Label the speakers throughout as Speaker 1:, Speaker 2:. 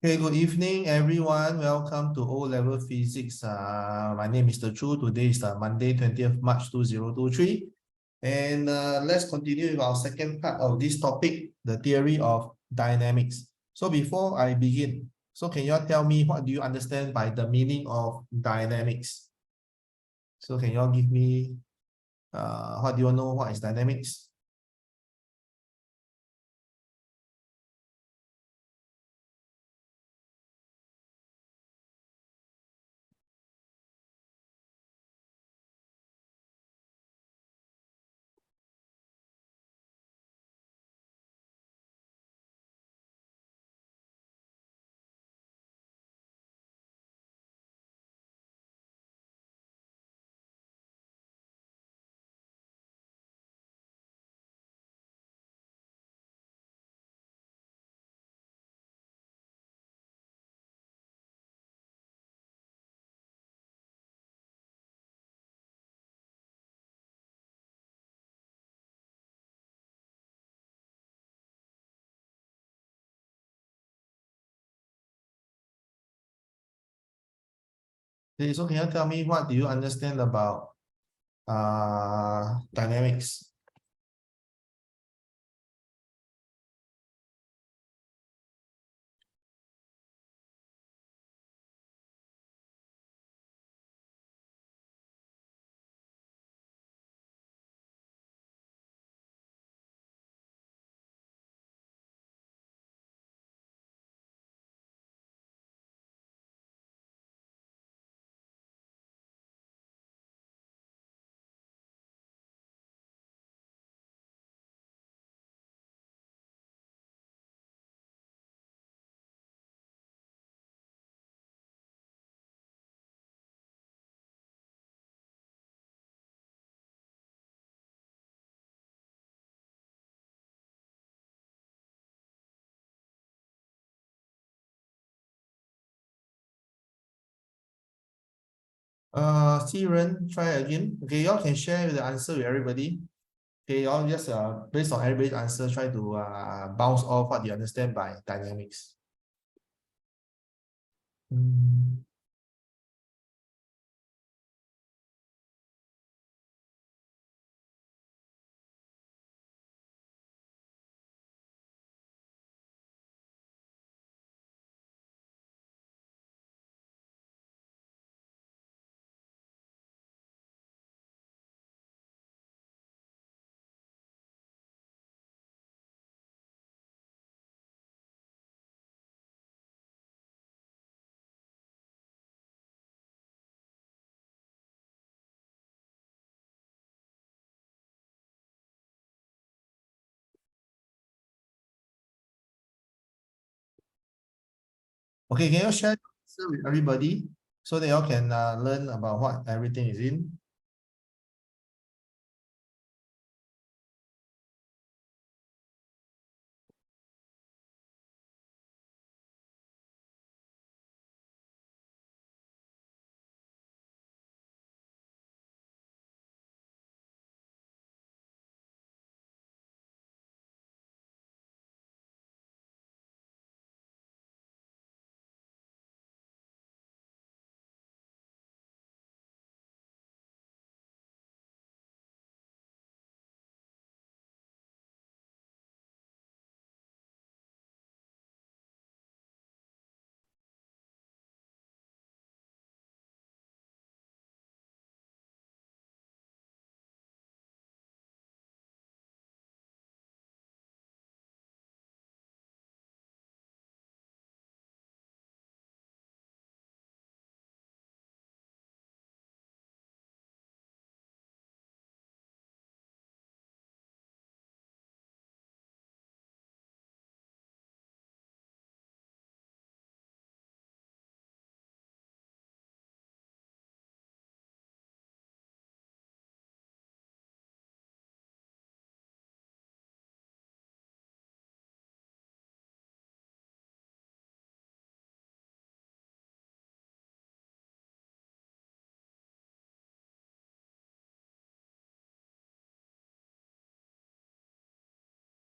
Speaker 1: Okay, good evening, everyone. Welcome to O-Level Physics. My name is Mr. Chu. Today is Monday, 20th March 2023. And let's continue with our second part of this topic, the theory of dynamics. So before I begin, can you all tell me what do you understand by the meaning of dynamics? So can you all give me, what do you know what is dynamics? Okay, so can you tell me what do you understand about dynamics? Siren, try again. Okay, y'all can share the answer with everybody. Okay, y'all just based on everybody's answer, try to bounce off what you understand by dynamics. Mm. Okay, can you share the answer with everybody so that y'all can learn about what everything is in?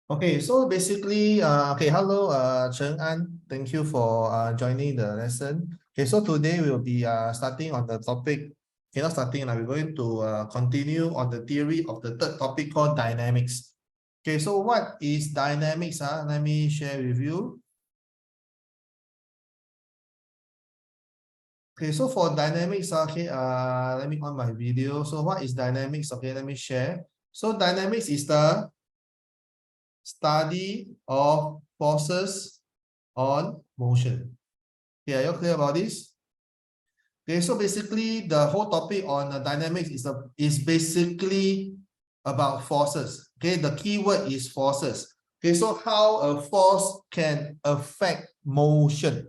Speaker 1: Okay, so basically, okay, hello, Chen An. Thank you for joining the lesson. Okay, so today we'll be starting on the topic. Okay, not starting, we're going to continue on the theory of the third topic called dynamics. Okay, so what is dynamics? Let me share with you. Okay, so for dynamics, okay, let me on my video. So what is dynamics? Okay, let me share. So dynamics is the study of forces on motion. Okay, are you clear about this? Okay, so basically the whole topic on dynamics is basically about forces. Okay, the keyword is forces. Okay, so how a force can affect motion.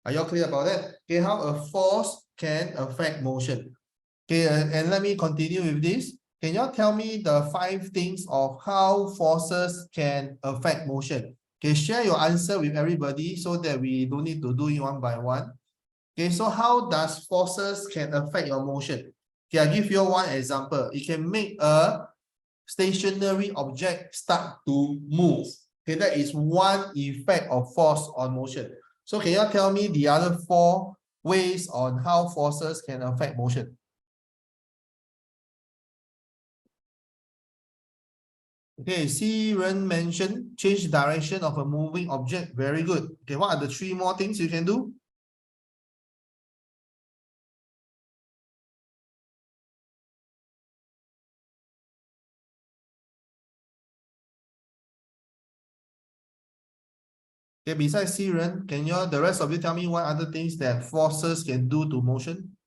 Speaker 1: Are you clear about that? Okay, how a force can affect motion. Okay, and let me continue with this. Can you tell me the 5 things of how forces can affect motion? Okay, share your answer with everybody so that we don't need to do it one by one. Okay, so how does forces can affect your motion? Okay, I'll give you one example. It can make a stationary object start to move. Okay, that is one effect of force on motion. So can you tell me the other 4 ways on how forces can affect motion? Okay, see Ren mentioned change direction of a moving object. Very good. Okay, what are the 3 more things you can do? Okay, besides Siren, can you the rest of you tell me what other things that forces can do to motion?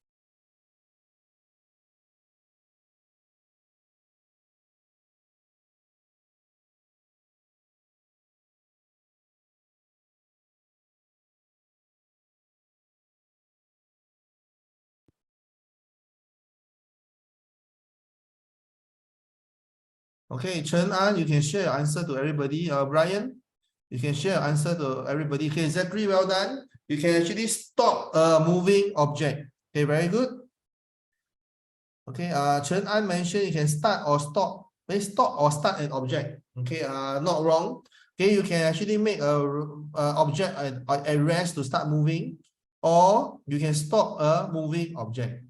Speaker 1: Okay, Chen An, you can share your answer to everybody. Brian, you can share your answer to everybody. Okay, Zachary, well done. You can actually stop a moving object. Okay, very good. Okay, Chen An mentioned you can start or stop. May stop or start an object. Okay, not wrong. Okay, you can actually make a object at rest to start moving, or you can stop a moving object.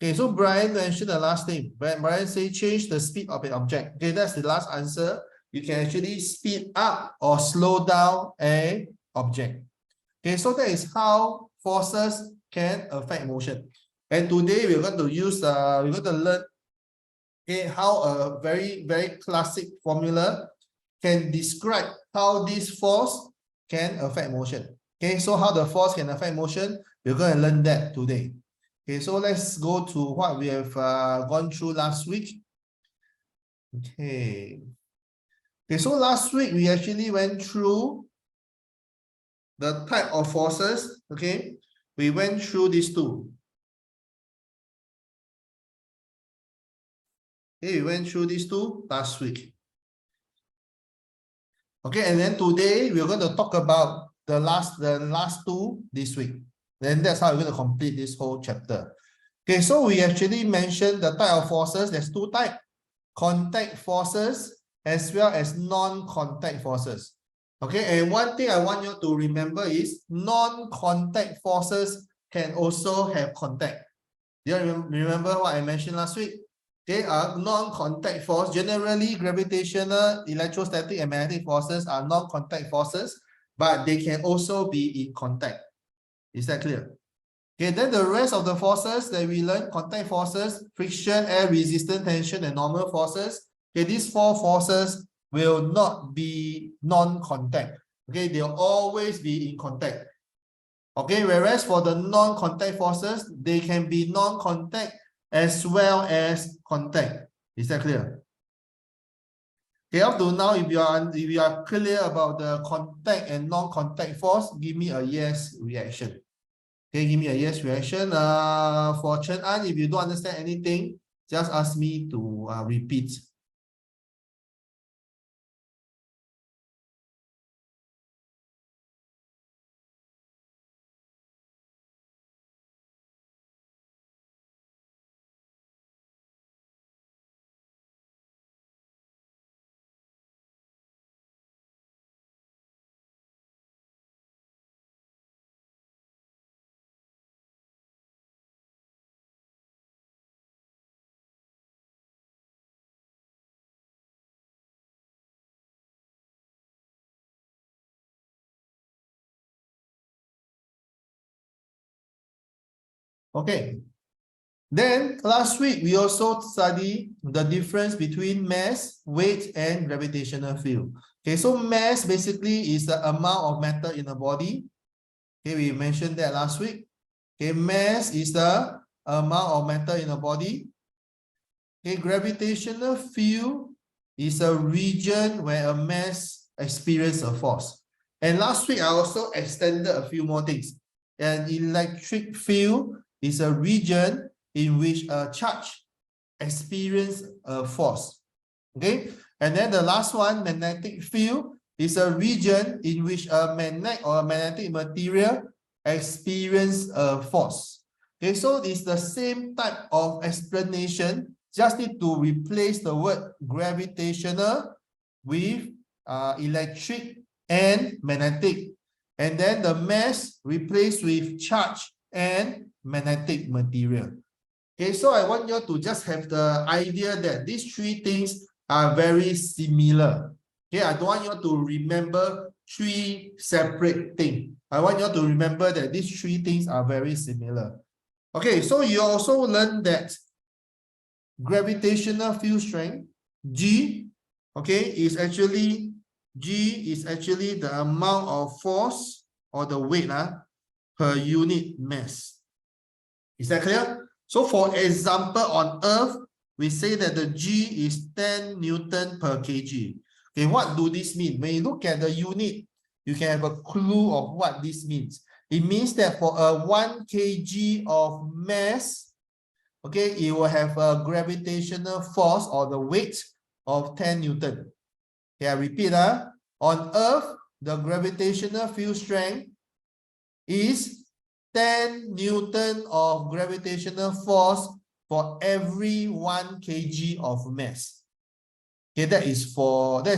Speaker 1: Okay, so Brian mentioned the last thing. Brian say change the speed of an object. Okay, that's the last answer. You can actually speed up or slow down a object. Okay, so that is how forces can affect motion. And today we're going to use we're going to learn okay how a very classic formula can describe how this force can affect motion. Okay, so how the force can affect motion, we're going to learn that today. Okay, so let's go to what we have gone through last week. Okay. Okay, so last week we actually went through the type of forces. Okay, we went through these 2. Okay, we went through these 2 last week. Okay, and then today we're going to talk about the last 2 this week. Then that's how we're going to complete this whole chapter. Okay, so we actually mentioned the type of forces. There's 2 types: contact forces as well as non-contact forces. Okay, and one thing I want you to remember is non-contact forces can also have contact. Do you remember what I mentioned last week? Okay, non-contact force. Generally, gravitational, electrostatic, and magnetic forces are non-contact forces, but they can also be in contact. Is that clear? Okay, then the rest of the forces that we learned, contact forces, friction, air resistance, tension, and normal forces. Okay, these 4 forces will not be non-contact. Okay, they'll always be in contact. Okay, whereas for the non-contact forces, they can be non-contact as well as contact. Is that clear? Okay, up to now, if you are clear about the contact and non-contact force, give me a yes reaction. Okay, give me a yes reaction. For Chen An, if you don't understand anything, just ask me to repeat. Okay. Then last week, we also studied the difference between mass, weight, and gravitational field. Okay, so mass basically is the amount of matter in a body. Okay, we mentioned that last week. Okay, mass is the amount of matter in a body. Okay, gravitational field is a region where a mass experiences a force. And last week, I also extended a few more things. An electric field is a region in which a charge experiences a force. Okay, and then the last one, magnetic field, is a region in which a magnet or a magnetic material experiences a force. Okay, so it's the same type of explanation, just need to replace the word gravitational with electric and magnetic. And then the mass replaced with charge and magnetic material. Okay, so I want you to just have the idea that these three things are very similar. Okay, I don't want you to remember three separate things. I want you to remember that these three things are very similar. Okay, so you also learn that gravitational field strength, G, okay, is actually the amount of force or the weight per unit mass. Is that clear? So for example, on Earth, we say that the G is 10 Newton per kg. Okay, what do this mean? When you look at the unit, you can have a clue of what this means. It means that for a 1 kg of mass, okay, it will have a gravitational force or the weight of 10 Newton. Okay, I repeat, on Earth, the gravitational field strength is 10 Newton of gravitational force for every 1 kg of mass. Okay, that's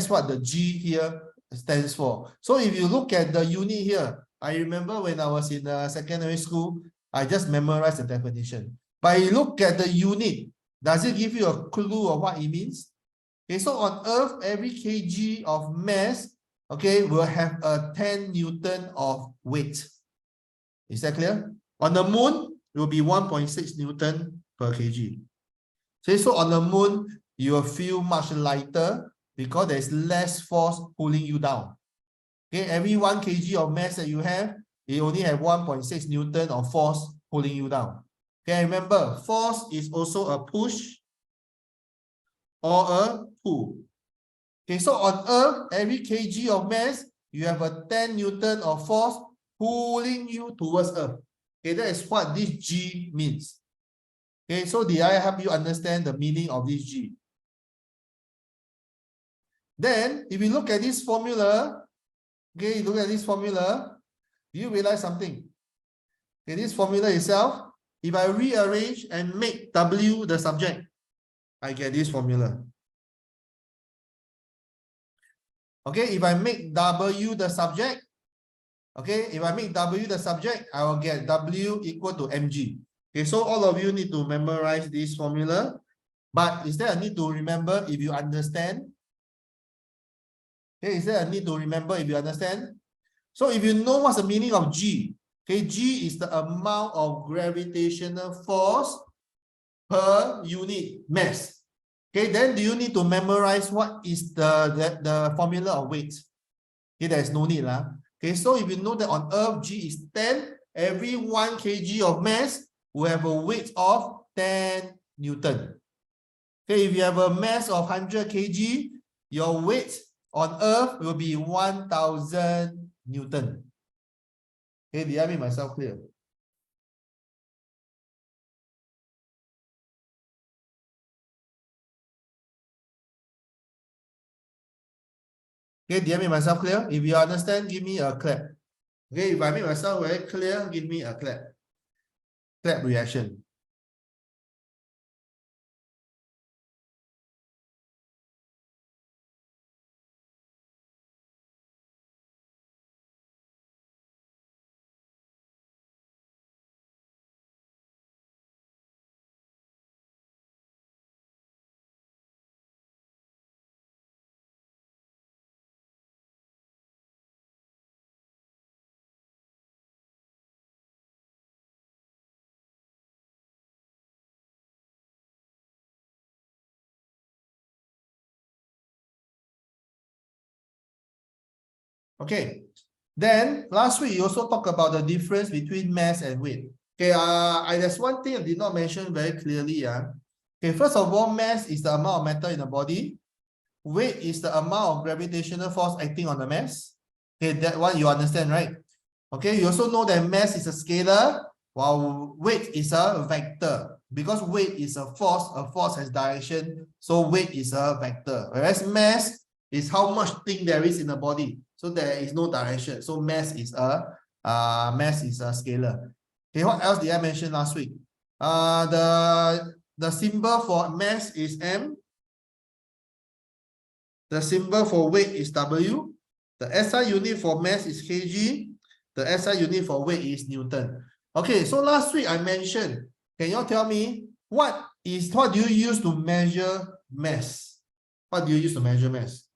Speaker 1: what the G here stands for. So if you look at the unit here, I remember when I was in secondary school, I just memorized the definition. But you look at the unit, does it give you a clue of what it means? Okay, so on Earth, every kg of mass, okay, will have a 10 Newton of weight. Is that clear? On the moon, it will be 1.6 Newton per kg. So on the moon, you will feel much lighter because there's less force pulling you down. Okay, every 1 kg of mass that you have, you only have 1.6 Newton of force pulling you down. Okay, remember, force is also a push or a pull. Okay, so on Earth, every kg of mass, you have a 10 Newton of force pulling you towards Earth. Okay, that is what this G means. Okay, so did I help you understand the meaning of this G? Then, if you look at this formula, okay, you look at this formula, you realize something. Okay, this formula itself, if I rearrange and make W the subject, I get this formula. Okay, if I make W the subject, okay, if I make W the subject, I will get W equal to mg. Okay, so all of you need to memorize this formula. But is there a need to remember if you understand? Okay, is there a need to remember if you understand? So if you know what's the meaning of G, okay, G is the amount of gravitational force per unit mass. Okay, then do you need to memorize what is the formula of weight? Okay, there's no need. Okay, so if you know that on Earth, G is 10, every 1 kg of mass will have a weight of 10 Newton. Okay, if you have a mass of 100 kg, your weight on Earth will be 1000 Newton. Okay, did I make myself clear? Okay, did I make myself clear? If you understand, give me a clap. Okay, if I make myself very clear, give me a clap. Clap reaction. Okay. Then last week you also talked about the difference between mass and weight. Okay, there's one thing I did not mention very clearly. Okay, first of all, mass is the amount of matter in the body. Weight is the amount of gravitational force acting on the mass. Okay, that one you understand, right? Okay, you also know that mass is a scalar, while weight is a vector. Because weight is a force has direction, so weight is a vector. Whereas mass is how much thing there is in the body. So there is no direction. So mass is a scalar. Okay, what else did I mention last week? The symbol for mass is M. The symbol for weight is W. The SI unit for mass is kg. The SI unit for weight is Newton. Okay, so last week I mentioned, can you all tell me what do you use to measure mass? What do you use to measure mass?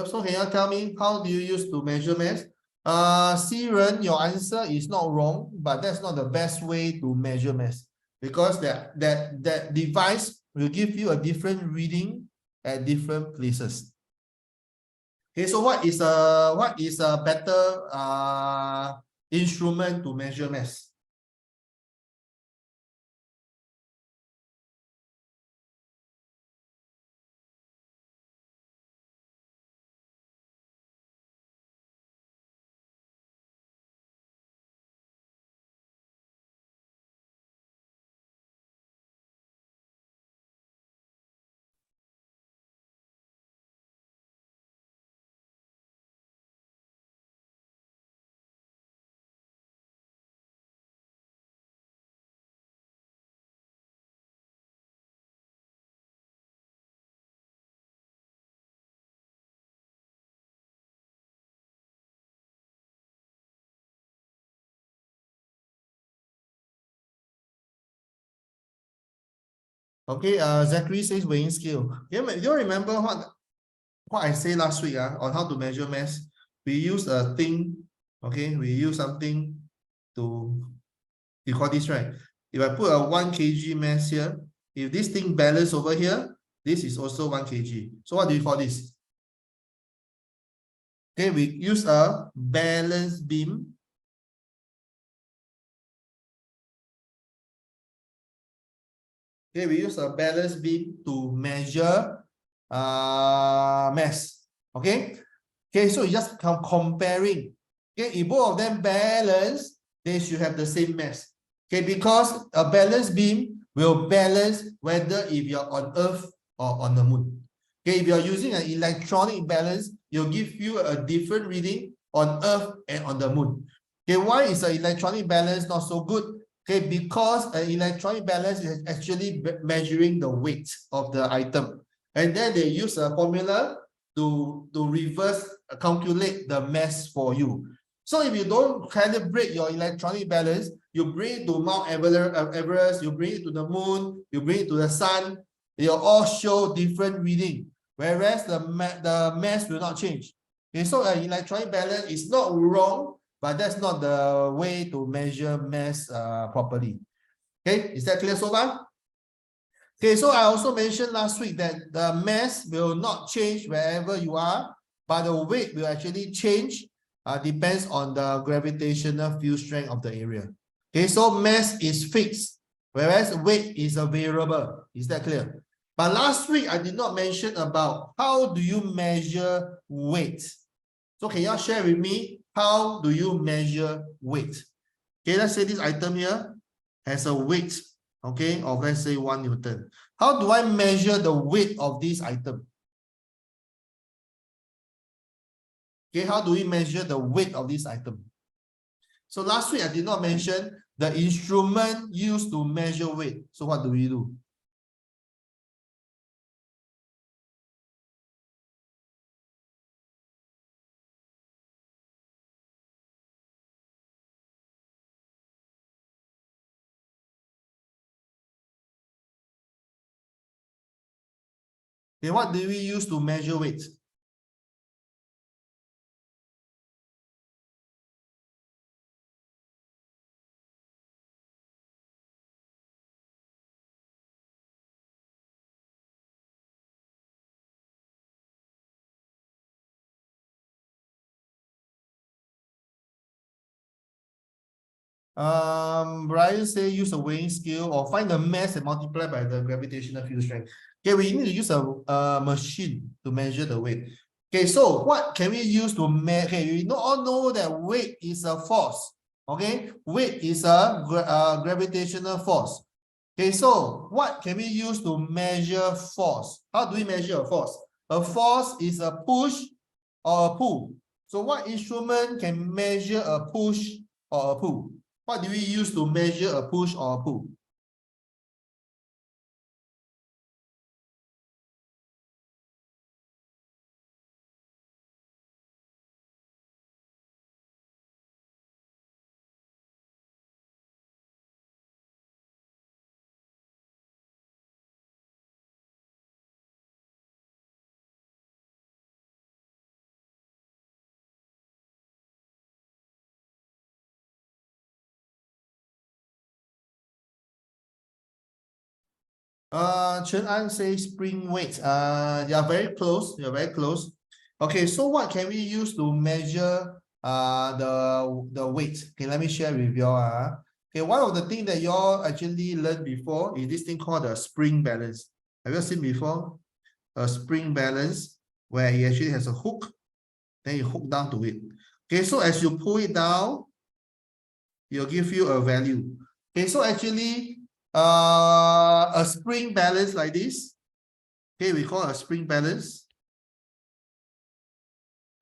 Speaker 1: So can you tell me how do you use to measure mass? Siren, your answer is not wrong, but that's not the best way to measure mass because that device will give you a different reading at different places. Okay, so what is a better instrument to measure mass? Okay, Zachary says weighing scale. You remember what I say last week on how to measure mass? We use a thing, okay? We use something to record this, right? If I put a 1 kg mass here, if this thing balance over here, this is also 1 kg. So what do you call this? Okay, we use a balance beam. Okay, we use a balance beam to measure mass. Okay. Okay, so you just comparing. Okay, if both of them balance, they should have the same mass. Okay, because a balance beam will balance whether if you're on Earth or on the moon. Okay, if you're using an electronic balance, it'll give you a different reading on Earth and on the moon. Okay, why is the electronic balance not so good? Okay, because an electronic balance is actually measuring the weight of the item. And then they use a formula to reverse calculate the mass for you. So if you don't calibrate your electronic balance, you bring it to Mount Everest, you bring it to the moon, you bring it to the sun, they'll all show different reading, whereas the mass will not change. Okay, so an electronic balance is not wrong, but that's not the way to measure mass properly. Okay, is that clear so far? Okay, so I also mentioned last week that the mass will not change wherever you are, but the weight will actually change, depends on the gravitational field strength of the area. Okay, so mass is fixed, whereas weight is a variable. Is that clear? But last week, I did not mention about how do you measure weight. So can you share with me, how do you measure weight? Okay, let's say this item here has a weight, okay, of let's say 1 Newton. How do I measure the weight of this item? Okay, how do we measure the weight of this item? So last week I did not mention the instrument used to measure weight. So what do we do? Okay, what do we use to measure weight? Brian say use a weighing scale or find the mass and multiply by the gravitational field strength. Okay, we need to use a machine to measure the weight. Okay, so what can we use to measure? Okay, we all know that weight is a force. Okay, weight is a gravitational force. Okay, so what can we use to measure force? How do we measure a force? A force is a push or a pull. So what instrument can measure a push or a pull? What do we use to measure a push or a pull? Chen An says spring weight. You're very close. You're very close. Okay, so what can we use to measure the weight? Okay, let me share with you all. Okay, one of the things that you all actually learned before is this thing called the spring balance. Have you seen before? A spring balance where it actually has a hook, then you hook down to it. Okay, so as you pull it down, it'll give you a value. Okay, so actually, a spring balance like this, okay, we call a spring balance.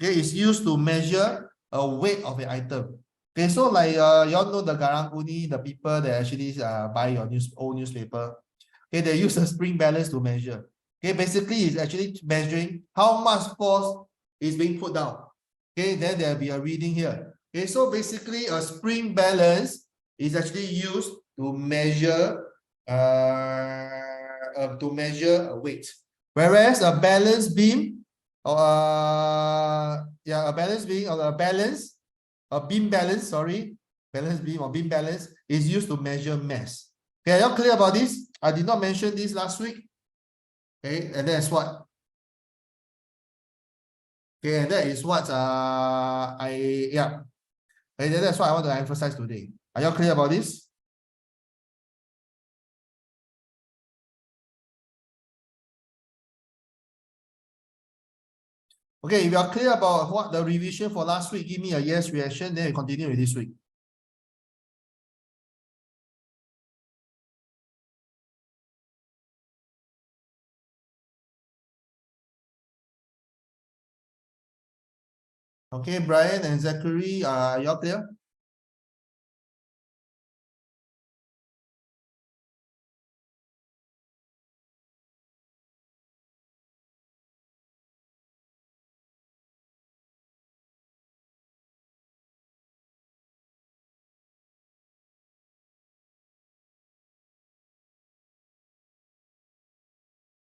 Speaker 1: Okay, it's used to measure a weight of an item. Okay, so like you all know the Garang Guni, the people that actually buy your old newspaper. Okay, they use a spring balance to measure. Okay, basically it's actually measuring how much force is being put down. Okay, then there'll be a reading here. Okay, so basically a spring balance is actually used to measure a weight. Whereas a balance beam or a balance beam or a beam balance, sorry, balance beam or beam balance is used to measure mass. Okay, are you clear about this? I did not mention this last week. Okay, and that's what. Okay, and that is what okay, that's what I want to emphasize today. Are you clear about this? Okay, if you are clear about what the revision for last week, give me a yes reaction, then we continue with this week. Okay, Brian and Zachary, are you all clear?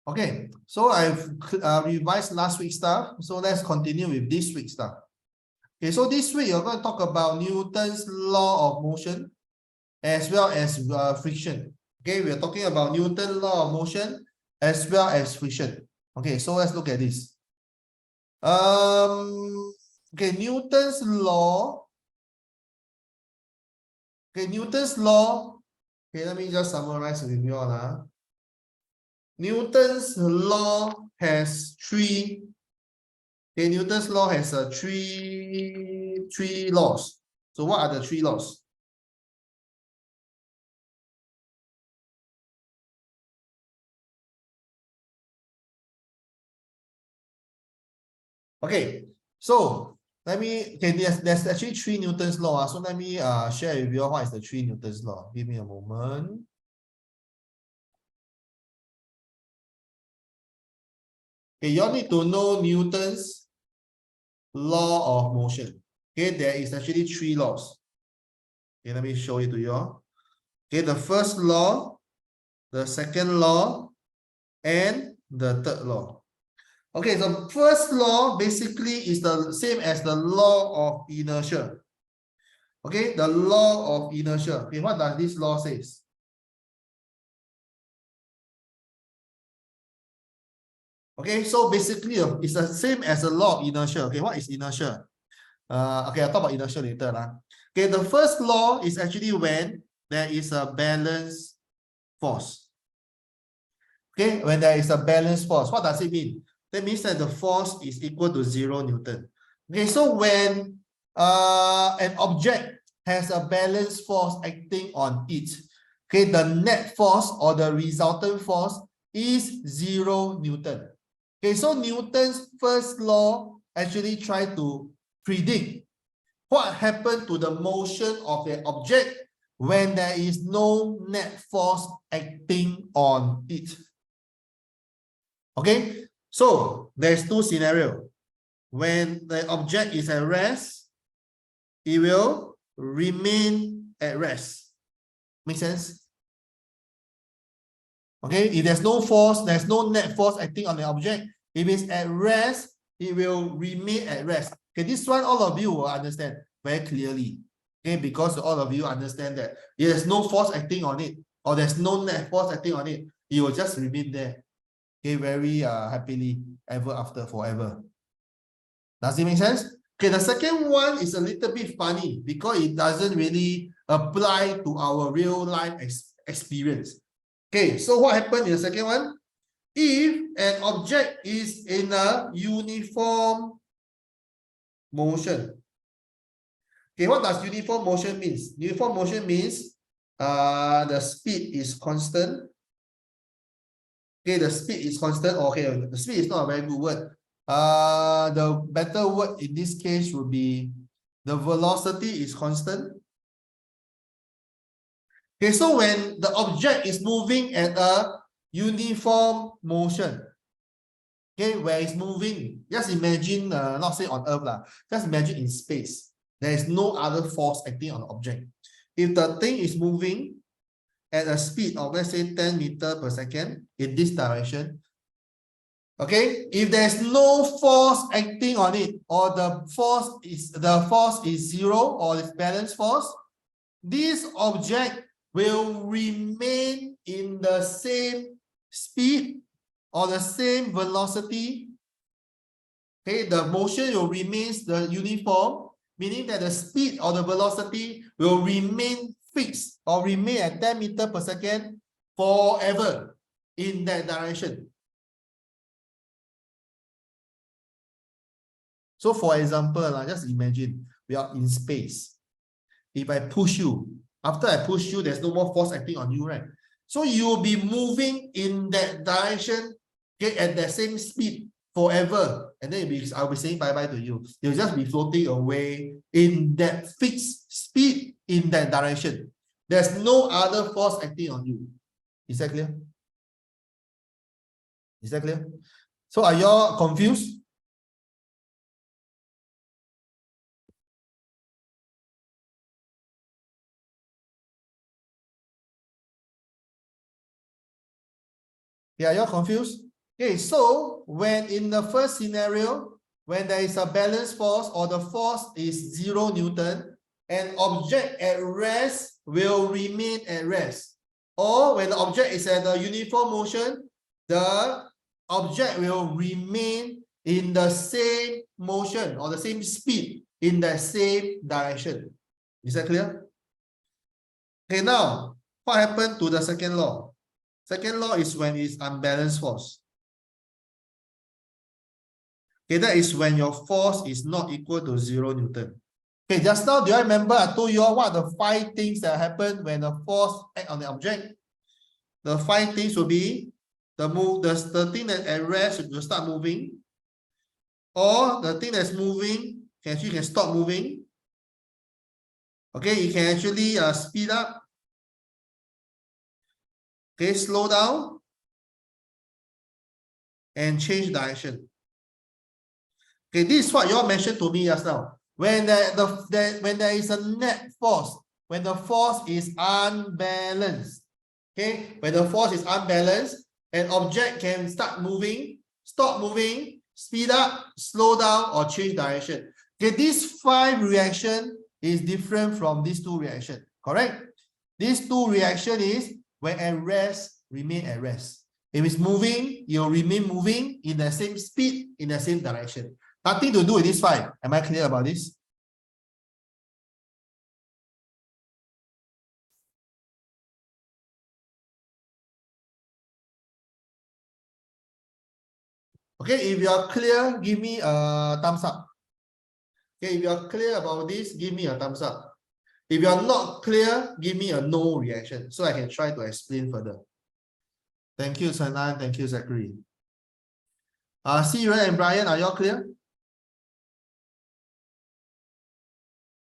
Speaker 1: Okay, so I've revised last week's stuff. So let's continue with this week's stuff. Okay, so this week you're going to talk about Newton's law of motion as well as friction. Okay, we're talking about Newton's law of motion as well as friction. Okay, so let's look at this. Okay, Newton's law. Okay, Newton's law. Okay, let me just summarize with you all. Newton's law has three. Okay, Newton's law has three laws. So what are the three laws? Okay, so there's actually three Newton's law. So let me share with you what is the three Newton's law. Give me a moment. Okay, you all need to know Newton's law of motion. Okay, there is actually three laws. Okay, let me show it to you all. Okay, the first law, the second law, and the third law. Okay, the first law basically is the same as the law of inertia. Okay, the law of inertia. Okay, what does this law say? Okay, so basically it's the same as the law of inertia. Okay, what is inertia? Okay, I'll talk about inertia later. Okay, the first law is actually when there is a balance force. Okay, when there is a balance force, what does it mean? That means that the force is equal to 0 Newton. Okay, so when an object has a balance force acting on it, okay, the net force or the resultant force is 0 Newton. Okay, so Newton's first law actually tried to predict what happened to the motion of an object when there is no net force acting on it. Okay, so there's two scenarios. When the object is at rest, it will remain at rest. Make sense? Okay, if there's no force, there's no net force acting on the object. If it's at rest, it will remain at rest. Okay, this one all of you will understand very clearly. Okay, because all of you understand that if there's no force acting on it, or there's no net force acting on it, it will just remain there. Okay, very happily ever after forever. Does it make sense? Okay, the second one is a little bit funny because it doesn't really apply to our real life experience. Okay, so what happened in the second one? If an object is in a uniform motion. Okay, what does uniform motion means? Uniform motion means the speed is constant. Okay, the speed is constant. Okay, the speed is not a very good word. The better word in this case would be the velocity is constant. Okay, so when the object is moving at a uniform motion, okay, where it's moving, just imagine, not say on Earth lah, just imagine in space. There is no other force acting on the object. If the thing is moving at a speed of, let's say, 10 meters per second in this direction, okay, if there's no force acting on it, or the force is 0, or it's balance force, this object will remain in the same speed or the same velocity. Okay, the motion will remain the uniform, meaning that the speed or the velocity will remain fixed or remain at 10 meters per second forever in that direction. So for example, just imagine we are in space. If I push you, after I push you, there's no more force acting on you, right? So you will be moving in that direction, okay, at the same speed forever. And then I'll be saying bye-bye to you. You'll just be floating away in that fixed speed in that direction. There's no other force acting on you. Is that clear? Is that clear? So are you all confused? Yeah, you're confused? Okay, so when in the first scenario, when there is a balance force or the force is 0 Newton, an object at rest will remain at rest. Or when the object is at a uniform motion, the object will remain in the same motion or the same speed in the same direction. Is that clear? Okay, now what happened to the second law? Second law is when it's unbalanced force. Okay, that is when your force is not equal to 0 Newton. Okay, just now, do you remember I told you all what are the 5 things that happen when the force acts on the object? The 5 things will be the thing that at rest will start moving, or the thing that's moving can stop moving. Okay, you can actually speed up. Okay, slow down and change direction. Okay, this is what you all mentioned to me just now. When there is a net force, when the force is unbalanced. Okay, when the force is unbalanced, an object can start moving, stop moving, speed up, slow down, or change direction. Okay, these 5 reactions is different from these 2 reactions, correct? These 2 reactions is when at rest, remain at rest. If it's moving, you'll remain moving in the same speed, in the same direction. Nothing to do with this 5. Am I clear about this? Okay, if you are clear, give me a thumbs up. Okay, if you are clear about this, give me a thumbs up. If you are not clear, give me a no reaction so I can try to explain further. Thank you, Sanan. Thank you, Zachary. Siren and Brian, are y'all clear?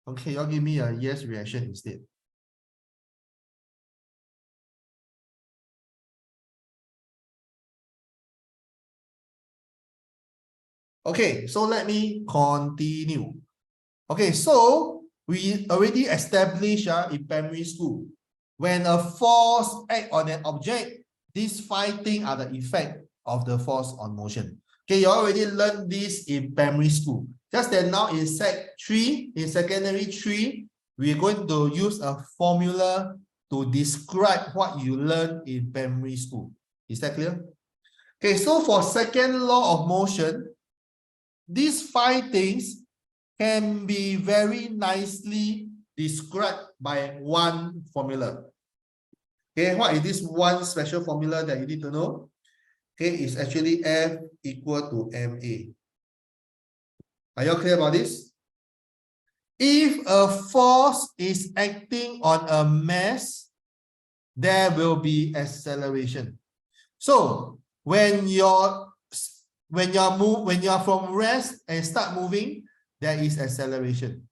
Speaker 1: Okay, y'all give me a yes reaction instead. Okay, so let me continue. Okay, so we already established in primary school, when a force acts on an object, these 5 things are the effect of the force on motion. Okay, you already learned this in primary school. Just that now in Sec 3, in secondary 3, we're going to use a formula to describe what you learned in primary school. Is that clear? Okay, so for second law of motion, these 5 things can be very nicely described by one formula. Okay, what is this one special formula that you need to know? Okay, it's actually F equal to MA. Are you clear about this? If a force is acting on a mass, there will be acceleration. So when you're from rest and start moving, there is acceleration.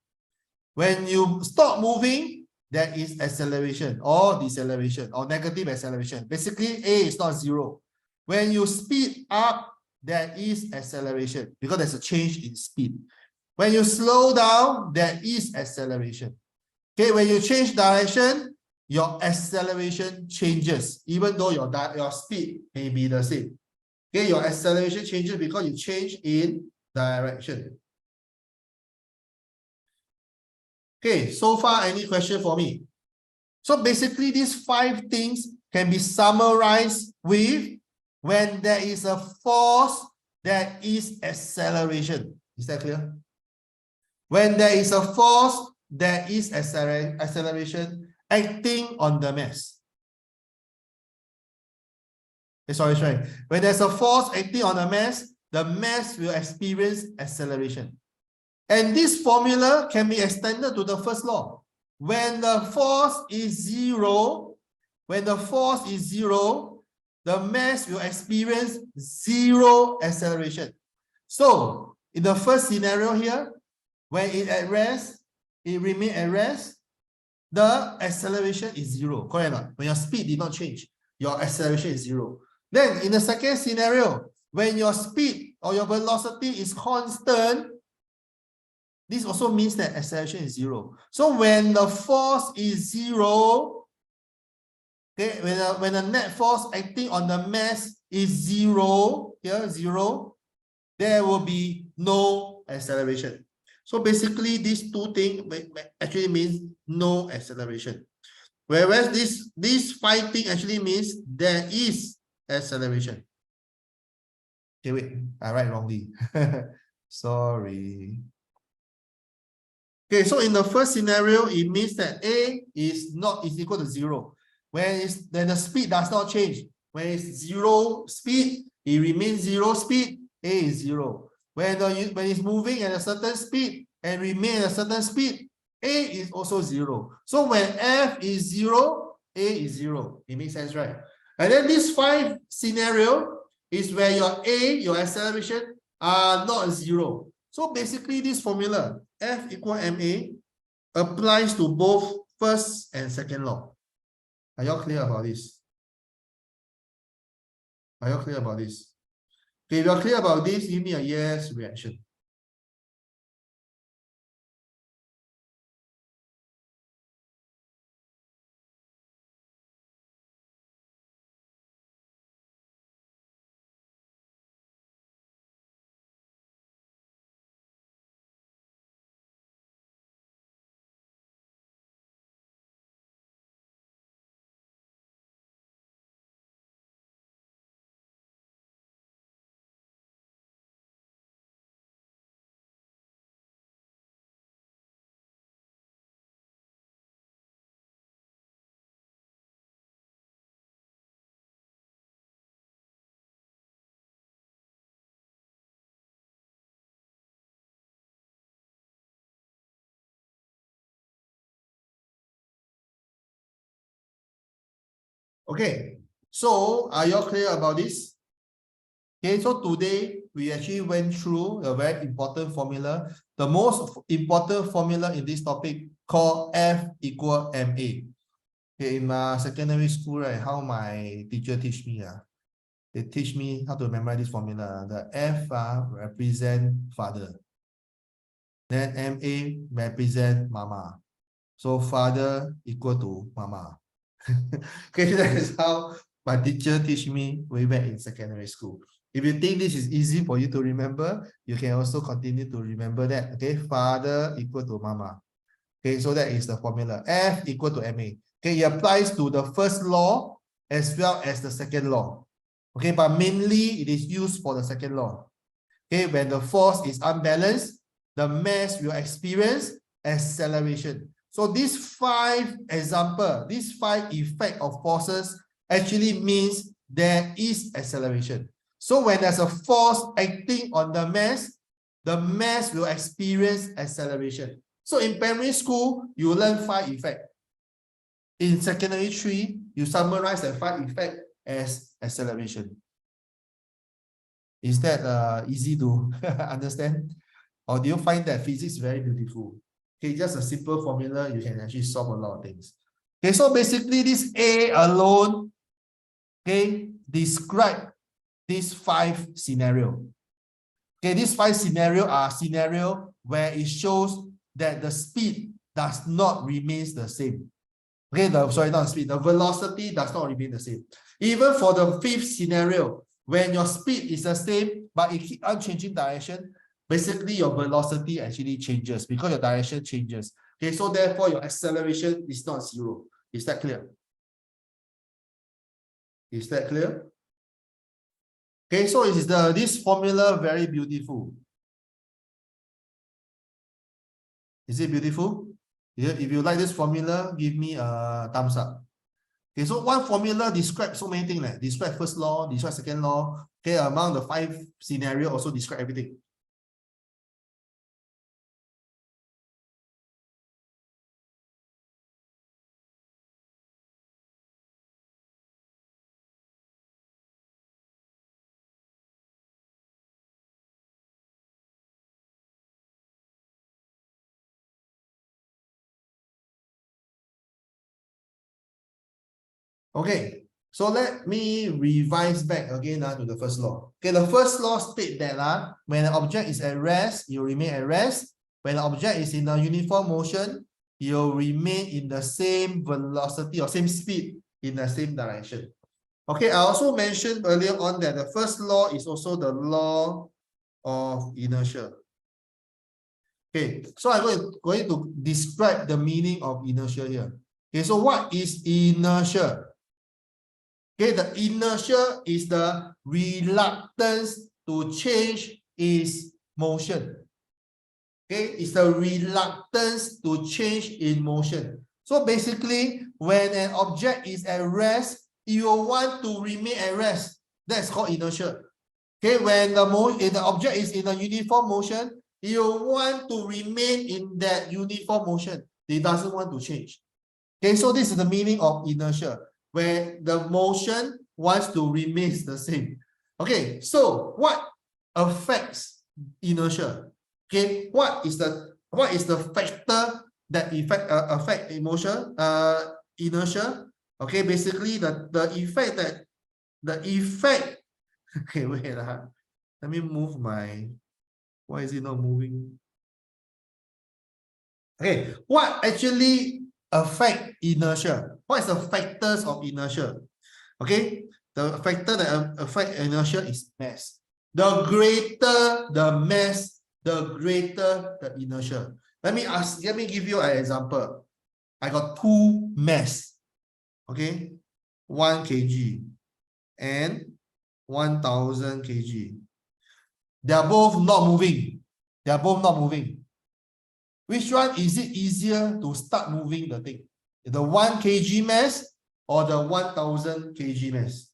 Speaker 1: When you stop moving, there is acceleration or deceleration or negative acceleration. Basically, A is not 0. When you speed up, there is acceleration because there's a change in speed. When you slow down, there is acceleration. Okay, when you change direction, your acceleration changes, even though your speed may be the same. Okay, your acceleration changes because you change in direction. Okay, so far, any question for me? So basically, these 5 things can be summarized with when there is a force, there is acceleration. Is that clear? When there is a force, there is acceleration acting on the mass. Sorry. When there's a force acting on the mass will experience acceleration. And this formula can be extended to the first law. When the force is 0, the mass will experience 0 acceleration. So in the first scenario here, when it at rest, it remains at rest, the acceleration is 0. Correct or not? When your speed did not change, your acceleration is 0. Then in the second scenario, when your speed or your velocity is constant, this also means that acceleration is 0. So when the force is 0, okay, when the net force acting on the mass is 0, here 0, there will be no acceleration. So basically, these 2 things actually means no acceleration. Whereas this 5 thing actually means there is acceleration. Okay, wait, I write wrongly. Sorry. Okay, so in the first scenario, it means that A is equal to 0. Then the speed does not change. When it's 0 speed, it remains 0 speed, A is 0. When it's moving at a certain speed and remain at a certain speed, A is also 0. So when F is 0, A is 0. It makes sense, right? And then this 5 scenario is where your A, your acceleration, are not 0. So basically, this formula, F equal MA, applies to both first and second law. Are y'all clear about this? Are y'all clear about this? Okay, if you're clear about this, give me a yes reaction. Okay, so are you all clear about this? Okay, so today we actually went through a very important formula, the most important formula in this topic called F equal MA. Okay, in my secondary school, right, how my teacher teach me, they teach me how to memorize this formula. The F represent father, then MA represent mama. So father equal to mama. Okay, that is how my teacher teach me way back in secondary school. If you think this is easy for you to remember, you can also continue to remember that. Okay, father equal to mama. Okay, so that is the formula. F equal to MA. Okay, it applies to the first law as well as the second law. Okay, but mainly it is used for the second law. Okay, when the force is unbalanced, the mass will experience acceleration. So these five examples, these five effect of forces actually means there is acceleration. So when there's a force acting on the mass will experience acceleration. So in primary school, you learn five effects. In secondary 3, you summarize the five effects as acceleration. Is that easy to understand? Or do you find that physics very beautiful? Okay, just a simple formula, you can actually solve a lot of things. Okay, so basically this A alone, okay, describe these five scenarios. Okay, these five scenarios are scenario where it shows that the speed does not remain the same. Okay, sorry, not the speed, the velocity does not remain the same. Even for the fifth scenario, when your speed is the same, but it keeps on changing direction, basically your velocity actually changes because your direction changes. Okay, so therefore your acceleration is not zero. Is that clear? Is that clear? Okay, so is this formula very beautiful? Is it beautiful? If you like this formula, give me a thumbs up. Okay, so one formula describes so many things. Describe first law, describe second law. Okay, among the five scenario also describe everything. Okay, so let me revise back again to the first law. Okay, the first law states that when an object is at rest, you remain at rest. When an object is in a uniform motion, you'll remain in the same velocity or same speed in the same direction. Okay, I also mentioned earlier on that the first law is also the law of inertia. Okay, so I'm going to describe the meaning of inertia here. Okay, so what is inertia? Okay, the inertia is the reluctance to change its motion. Okay, it's the reluctance to change in motion. So basically, when an object is at rest, you will want to remain at rest. That's called inertia. Okay, when the object is in a uniform motion, you want to remain in that uniform motion. It doesn't want to change. Okay, so this is the meaning of inertia, where the motion wants to remain the same. Okay, so what affects inertia? Okay, what is the factor that affect emotion inertia? Okay, basically the effect. Okay, wait, let me move my. Why is it not moving? Okay, what actually affect inertia? What is the factors of inertia? Okay, the factor that affect inertia is mass. The greater the mass, the greater the inertia. Let me give you an example. I got two mass, okay, 1 kg and 1000 kg. They are both not moving. They are both not moving. Which one is it easier to start moving the thing? The 1 kg mass or the 1000 kg mass?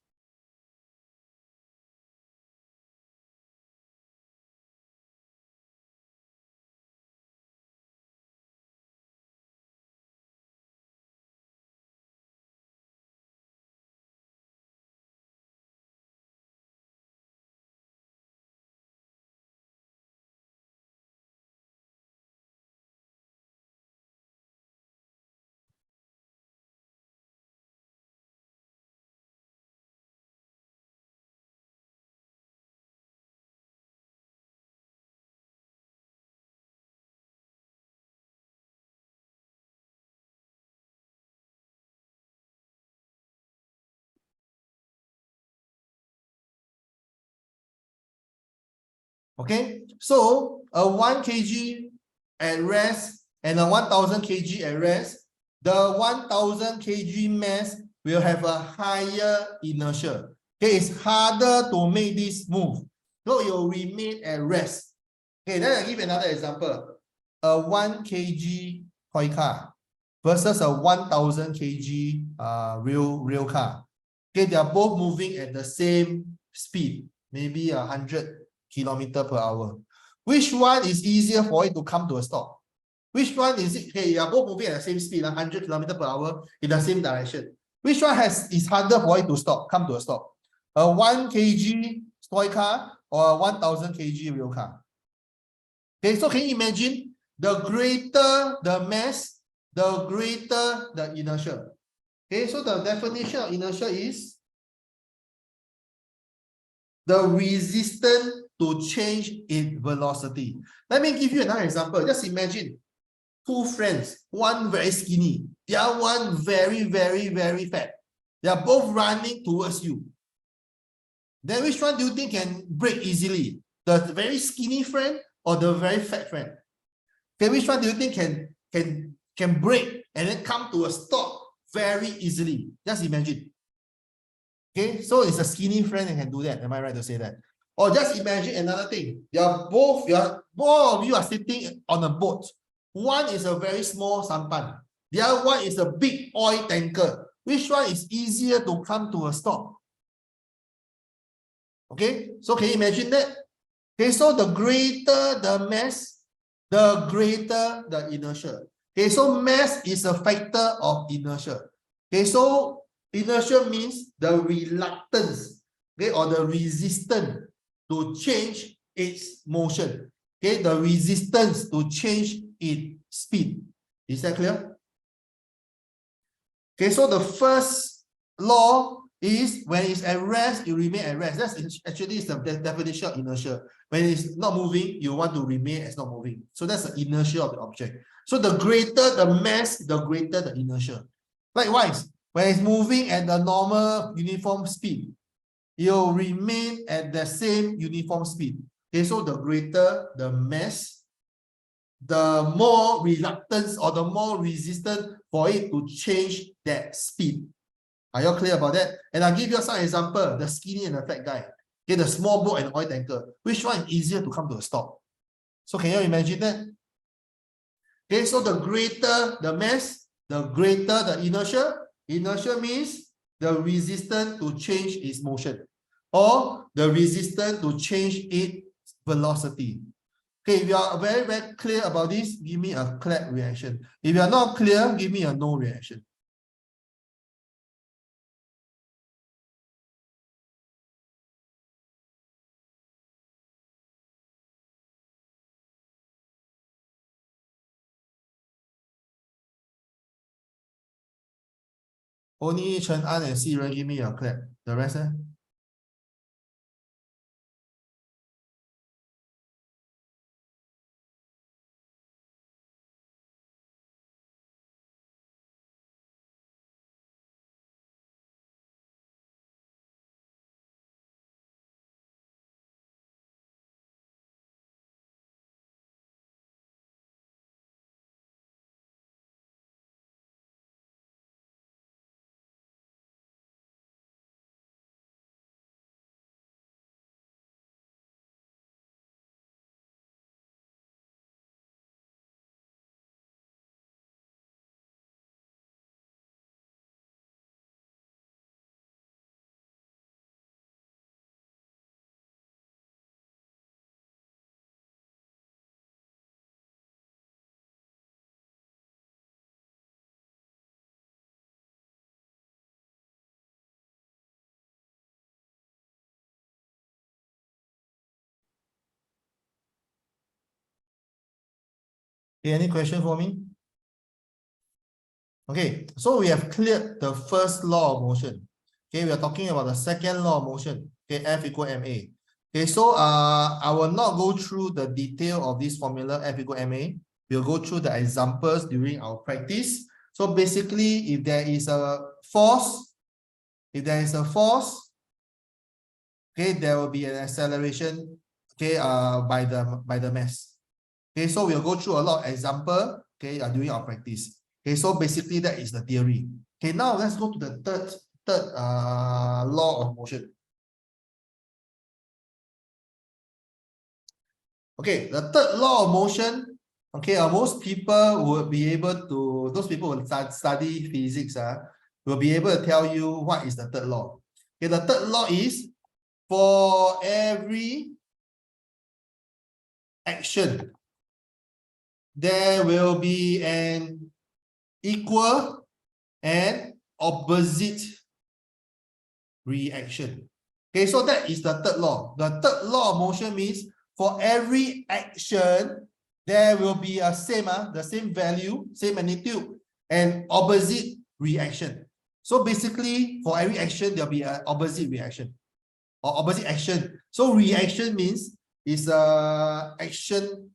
Speaker 1: Okay, so a 1 kg at rest and a 1000 kg at rest, the 1000 kg mass will have a higher inertia. Okay, it's harder to make this move. So it will remain at rest. Okay, then I'll give another example. A 1 kg toy car versus a 1000 kg real car. Okay, they are both moving at the same speed, maybe 100 km/h. Which one is easier for it to come to a stop? Which one is it? Okay, you are both moving at the same speed, 100 km/h in the same direction. Which one is harder for it to stop, come to a stop? A 1 kg toy car or a 1000 kg real car? Okay, so can you imagine, the greater the mass, the greater the inertia. Okay, so the definition of inertia is the resistance to change its velocity. Let me give you another example. Just imagine two friends, one very skinny, the other one very fat. They are both running towards you. Then which one do you think can brake easily? The very skinny friend or the very fat friend? Okay, which one do you think can brake and then come to a stop very easily? Just imagine. Okay, so it's a skinny friend that can do that. Am I right to say that? Or just imagine another thing. Both of you are sitting on a boat. One is a very small sampan. The other one is a big oil tanker. Which one is easier to come to a stop? Okay, so can you imagine that? Okay, so the greater the mass, the greater the inertia. Okay, so mass is a factor of inertia. Okay, so inertia means the reluctance, okay, or the resistance to change its motion. Okay, the resistance to change its speed. Is that clear? Okay, so the first law is when it's at rest, you remain at rest. That's actually the definition of inertia. When it's not moving, you want to remain as not moving. So that's the inertia of the object. So the greater the mass, the greater the inertia. Likewise, when it's moving at the normal uniform speed, you'll remain at the same uniform speed. Okay, so the greater the mass, the more reluctance or the more resistance for it to change that speed. Are you clear about that? And I'll give you some example, the skinny and the fat guy. Okay, the small boat and oil tanker. Which one is easier to come to a stop? So can you imagine that? Okay, so the greater the mass, the greater the inertia. Inertia means the resistance to change its motion or the resistance to change its velocity. Okay, if you are very clear about this, give me a clap reaction. If you are not clear, give me a no reaction. Only Chen An and Xi Ren give me a clap. The rest, eh? Okay, any question for me? Okay, so we have cleared the first law of motion. Okay, we are talking about the second law of motion. Okay, F equal ma. Okay, so I will not go through the detail of this formula F equal ma. We'll go through the examples during our practice. So basically, if there is a force, okay, there will be an acceleration. okay, by the mass. Okay, so we'll go through a lot of example, okay, during our practice. Okay, so basically that is the theory. Okay, now let's go to the third law of motion. Okay, the third law of motion, okay, most people will be able to, those people who study physics, will be able to tell you what is the third law. Okay, the third law is for every action, there will be an equal and opposite reaction. Okay, so that is the third law. The third law of motion means for every action, there will be a the same value, same magnitude, and opposite reaction. So basically, for every action, there'll be an opposite reaction or opposite action. So reaction means is a action.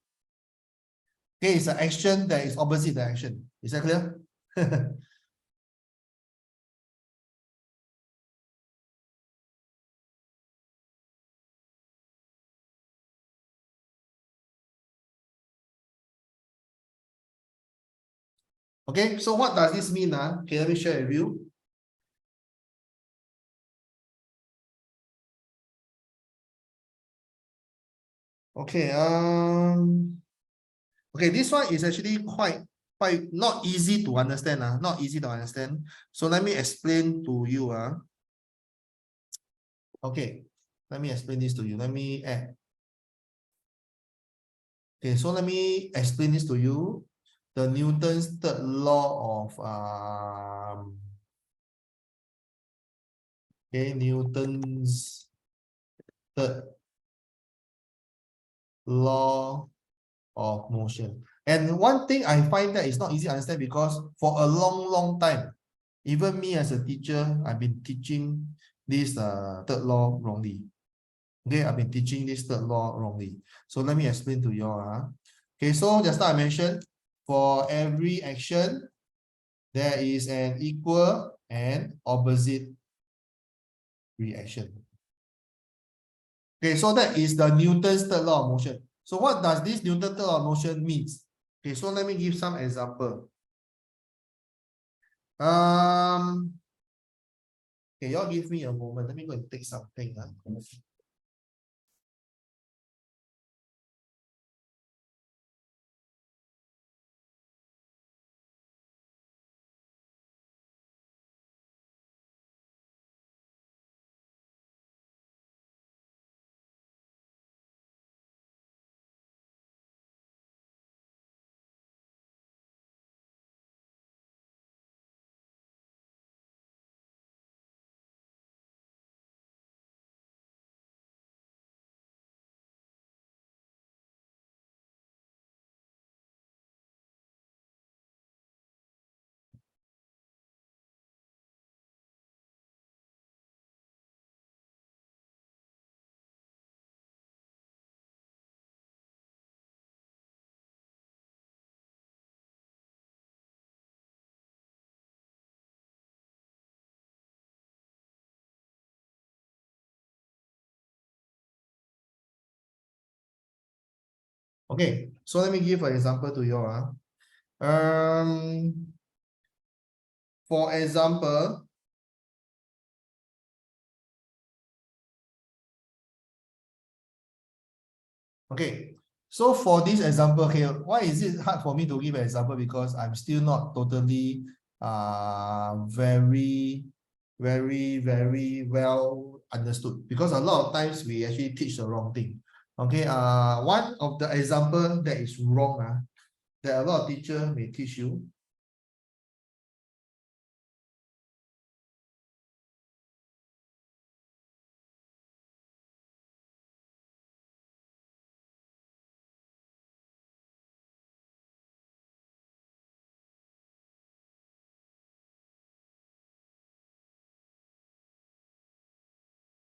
Speaker 1: Okay, it's an action that is opposite the action. Is that clear? Okay, so what does this mean? Okay, let me share with you. Okay, okay, this one is actually quite not easy to understand. Not easy to understand. So let me explain to you. Okay, let me explain this to you. Let me add. Okay, so let me explain this to you. The Newton's third law of okay, Newton's third law of motion. And one thing I find that is not easy to understand because for a long time, even me as a teacher, I've been teaching this third law wrongly. Okay, I've been teaching this third law wrongly. So let me explain to you all. Okay, so just now I mentioned for every action, there is an equal and opposite reaction. Okay, so that is the Newton's third law of motion. So what does this Newton's third law of motion means? Okay, so let me give some example. Okay, y'all give me a moment. Let me go and take something. Okay, so let me give an example to you all. For example, okay, so for this example, okay, why is it hard for me to give an example? Because I'm still not totally very well understood. Because a lot of times we actually teach the wrong thing. Okay, one of the example that is wrong, that a lot of teachers may teach you.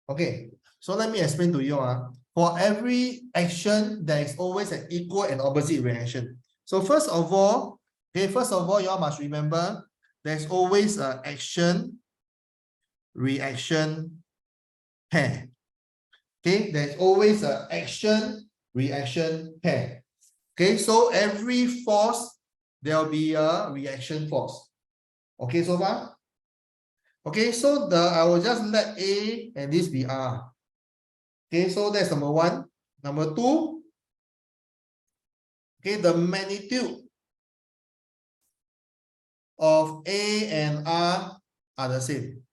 Speaker 1: Okay, so let me explain to you. For every action, there is always an equal and opposite reaction. So first of all, okay, you all must remember there's always an action reaction pair. Okay, there's always an action-reaction pair. Okay, so every force, there will be a reaction force. Okay, so far? Okay, so I will just let A and this be R. Okay, so that's number one. Number two, okay, the magnitude of A and R are the same.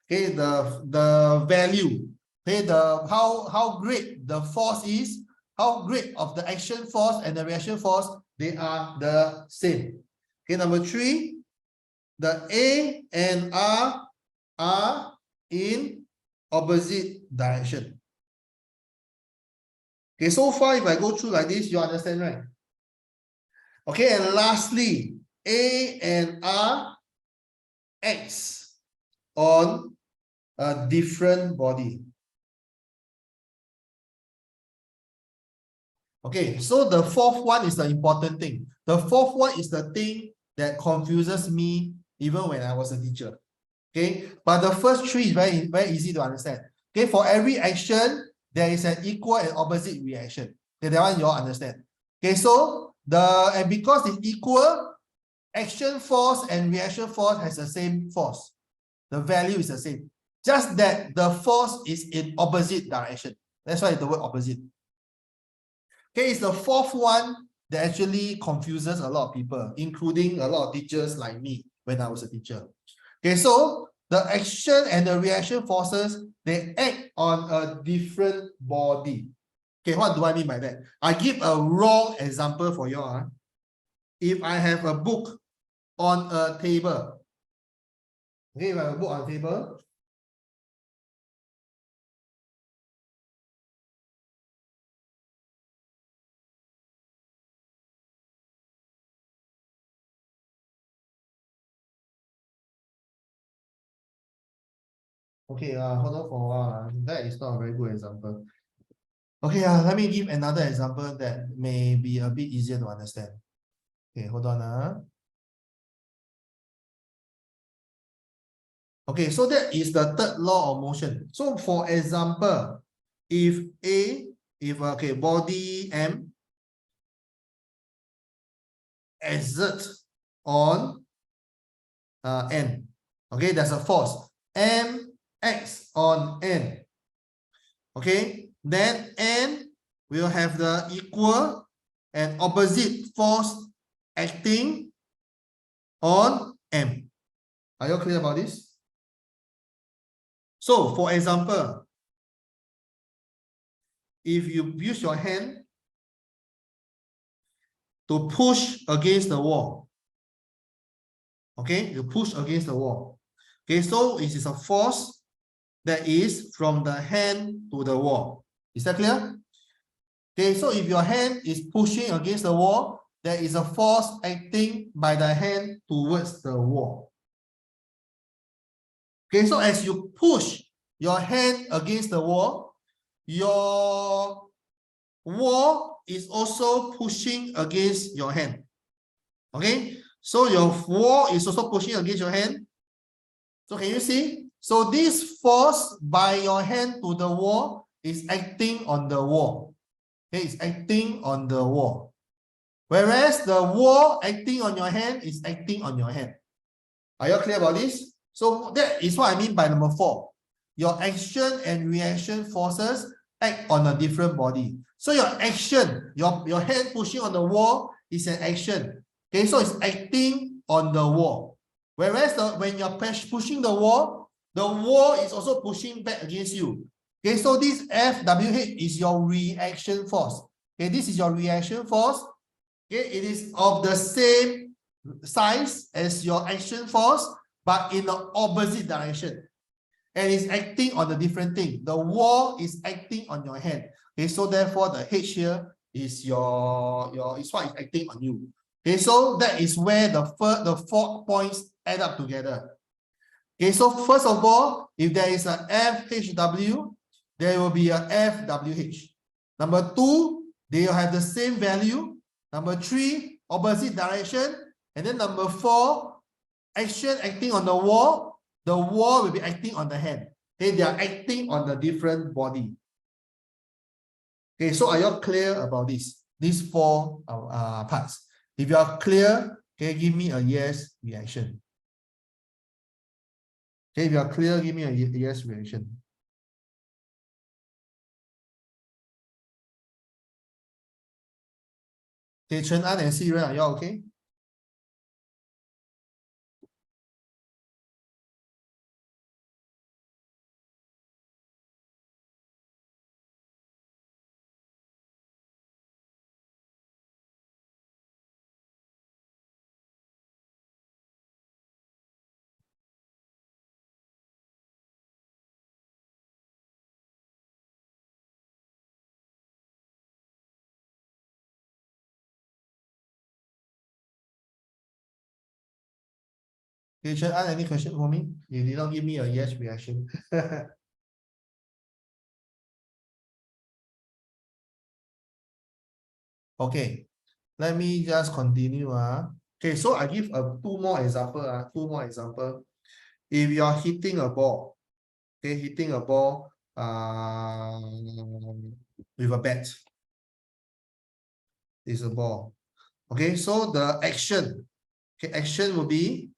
Speaker 1: Okay, the value, okay, how great the force is, how great of the action force and the reaction force, they are the same. Okay, number three, the A and R are in opposite direction. Okay, so far if I go through like this, you understand, right? Okay, and lastly, A and R acts on a different body. Okay, so the fourth one is the important thing. The fourth one is the thing that confuses me even when I was a teacher. Okay, but the first three is very easy to understand. Okay, for every action, there is an equal and opposite reaction. Okay, that one you all understand. Okay, so and because it's equal, action force and reaction force has the same force. The value is the same. Just that the force is in opposite direction. That's why the word opposite. Okay, it's the fourth one that actually confuses a lot of people, including a lot of teachers like me when I was a teacher. Okay, so the action and the reaction forces, they act on a different body. Okay, what do I mean by that? I give a wrong example for you all. If I have a book on a table, okay, if I have a book on a table, okay, hold on for a while. That is not a very good example. Okay, let me give another example that may be a bit easier to understand. Okay, hold on. Okay, so that is the third law of motion. So for example, if body M exerts on N. Okay, there's a force. M acts on N. Okay, then N will have the equal and opposite force acting on M. Are you clear about this? So, for example, if you use your hand to push against the wall, okay, you push against the wall. Okay, so it is a force that is from the hand to the wall. Is that clear? Okay, so if your hand is pushing against the wall, there is a force acting by the hand towards the wall. Okay, so as you push your hand against the wall, your wall is also pushing against your hand. Okay, so your wall is also pushing against your hand. So can you see? So this force by your hand to the wall is acting on the wall. Okay, it's acting on the wall. Whereas the wall acting on your hand is acting on your hand. Are you clear about this? So that is what I mean by number 4. Your action and reaction forces act on a different body. So your action, your hand pushing on the wall is an action. Okay, so it's acting on the wall. Whereas when you're pushing the wall is also pushing back against you. Okay, so this FWH is your reaction force. Okay, this is your reaction force. Okay, it is of the same size as your action force, but in the opposite direction. And it's acting on a different thing. The wall is acting on your hand. Okay, so therefore the H here is is what is acting on you. Okay, so that is where the 4 points add up together. Okay, so first of all, if there is a FHW, there will be a FWH. Number 2, they will have the same value. Number 3, opposite direction. And then number 4, action acting on the wall will be acting on the hand. Okay, they are acting on the different body. Okay, so are you all clear about this? These four parts. If you are clear, okay, give me a yes reaction. Okay, if you are clear, give me a yes reaction. Okay, Chen An and Si Ren, are you all okay? Okay, Chen An, any question for me? You did not give me a yes reaction. Okay, let me just continue. Okay, so I give two more example. Two more example. If you are hitting a ball, okay, hitting a ball with a bat. Is a ball. Okay, so the action. Okay, action will be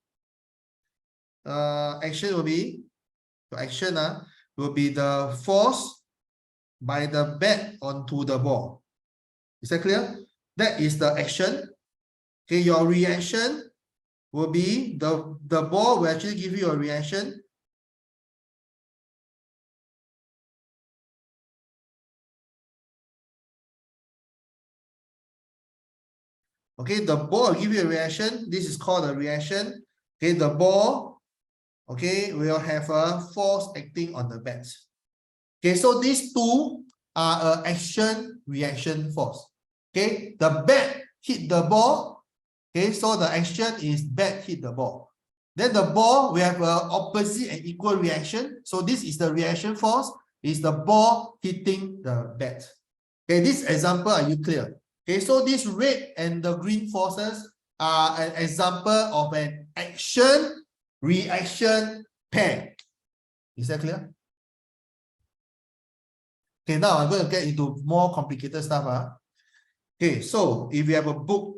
Speaker 1: the action will be the force by the bat onto the ball. Is that clear? That is the action. Okay, your reaction will be the ball will actually give you a reaction. Okay, the ball will give you a reaction. This is called a reaction. Okay, the ball, okay, will have a force acting on the bat. Okay, so these two are action reaction force. Okay, the bat hit the ball. Okay, so the action is bat hit the ball. Then the ball we have an opposite and equal reaction. So this is the reaction force, is the ball hitting the bat. Okay, this example, are you clear? Okay, so this red and the green forces are an example of an action reaction pair. Is that clear? Okay, now I'm going to get into more complicated stuff. Okay, so if you have a book,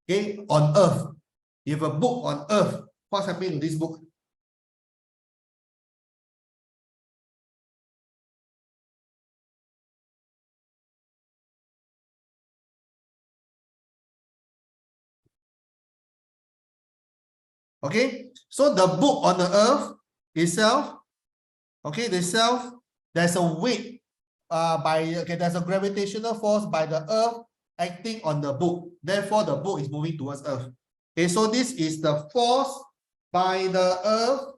Speaker 1: okay, on Earth, you have a book on Earth, what's happening to this book? Okay, so the book on the Earth itself, okay, there's a weight there's a gravitational force by the Earth acting on the book. Therefore, the book is moving towards Earth. Okay, so this is the force by the Earth,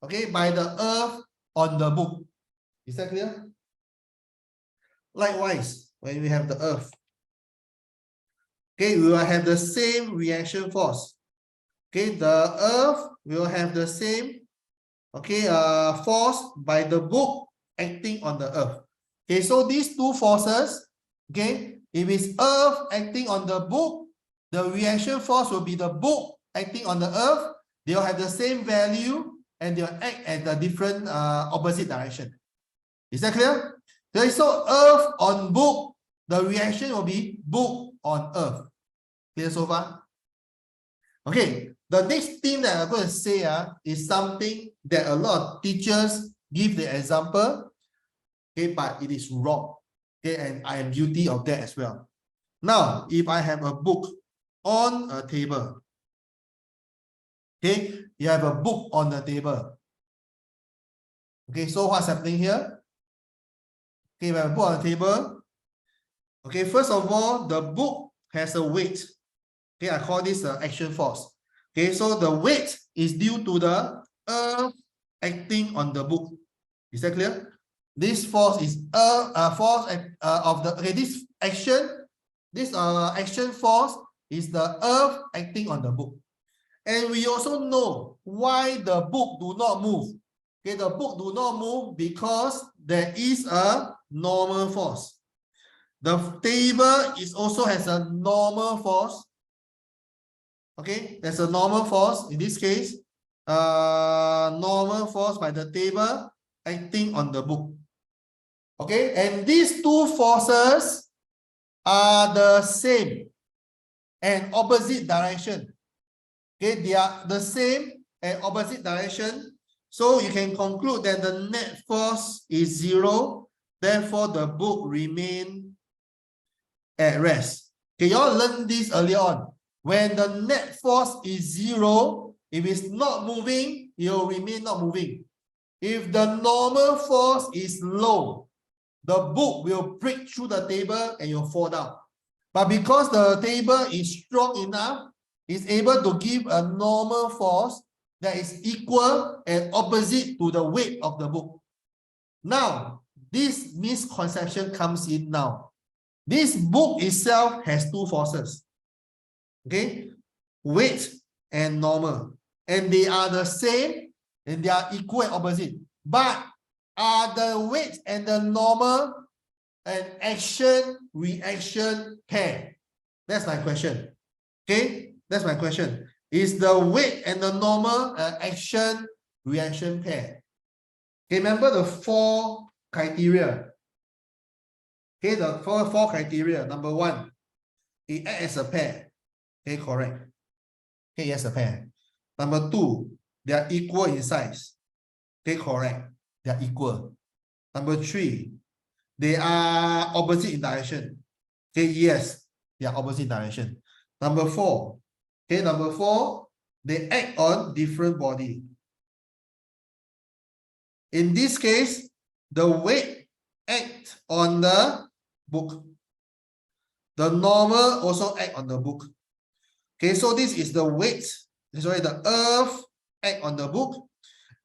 Speaker 1: okay, by the Earth on the book. Is that clear? Likewise, when we have the Earth, okay, we will have the same reaction force. Okay, the Earth will have the same, okay, force by the book acting on the Earth. Okay, so these two forces, okay, if it's Earth acting on the book, the reaction force will be the book acting on the Earth. They'll have the same value and they'll act at the different opposite direction. Is that clear? Okay, so Earth on book, the reaction will be book on Earth. Clear so far? Okay, the next thing that I'm going to say is something that a lot of teachers give the example, okay, but it is wrong. Okay, and I am guilty of that as well. Now, if I have a book on a table, okay, you have a book on the table. Okay, so what's happening here? Okay, we have a book on the table. Okay, first of all, the book has a weight. Okay, I call this the action force. Okay, so the weight is due to the Earth acting on the book. Is that clear? This force is force of the this action force is the Earth acting on the book. And we also know why the book do not move. Okay, the book do not move because there is a normal force. The table also has a normal force. Okay, there's a normal force in this case. Normal force by the table. acting on the book. Okay, and these two forces are the same and opposite direction. Okay, they are the same and opposite direction. So you can conclude that the net force is 0. Therefore, the book remain at rest. Okay, you all learned this earlier on. When the net force is 0, if it's not moving, it will remain not moving. If the normal force is low, the book will break through the table and you'll fall down. But because the table is strong enough, it's able to give a normal force that is equal and opposite to the weight of the book. Now, this misconception comes in now. This book itself has two forces. Okay, weight and normal. And they are the same and they are equal and opposite. But are the weight and the normal an action-reaction pair? That's my question. Okay, that's my question. Is the weight and the normal an action-reaction pair? Okay, remember the 4 criteria. Okay, the four criteria. Number 1, it acts as a pair. Okay, correct. Okay, as a pair. Number 2, they are equal in size. Okay, correct. They are equal. Number 3, they are opposite in direction. Okay, yes, they are opposite direction. Number 4, okay, number 4, they act on different body. In this case, the weight act on the book. The normal also act on the book. Okay, so this is the weight. Sorry, the earth act on the book,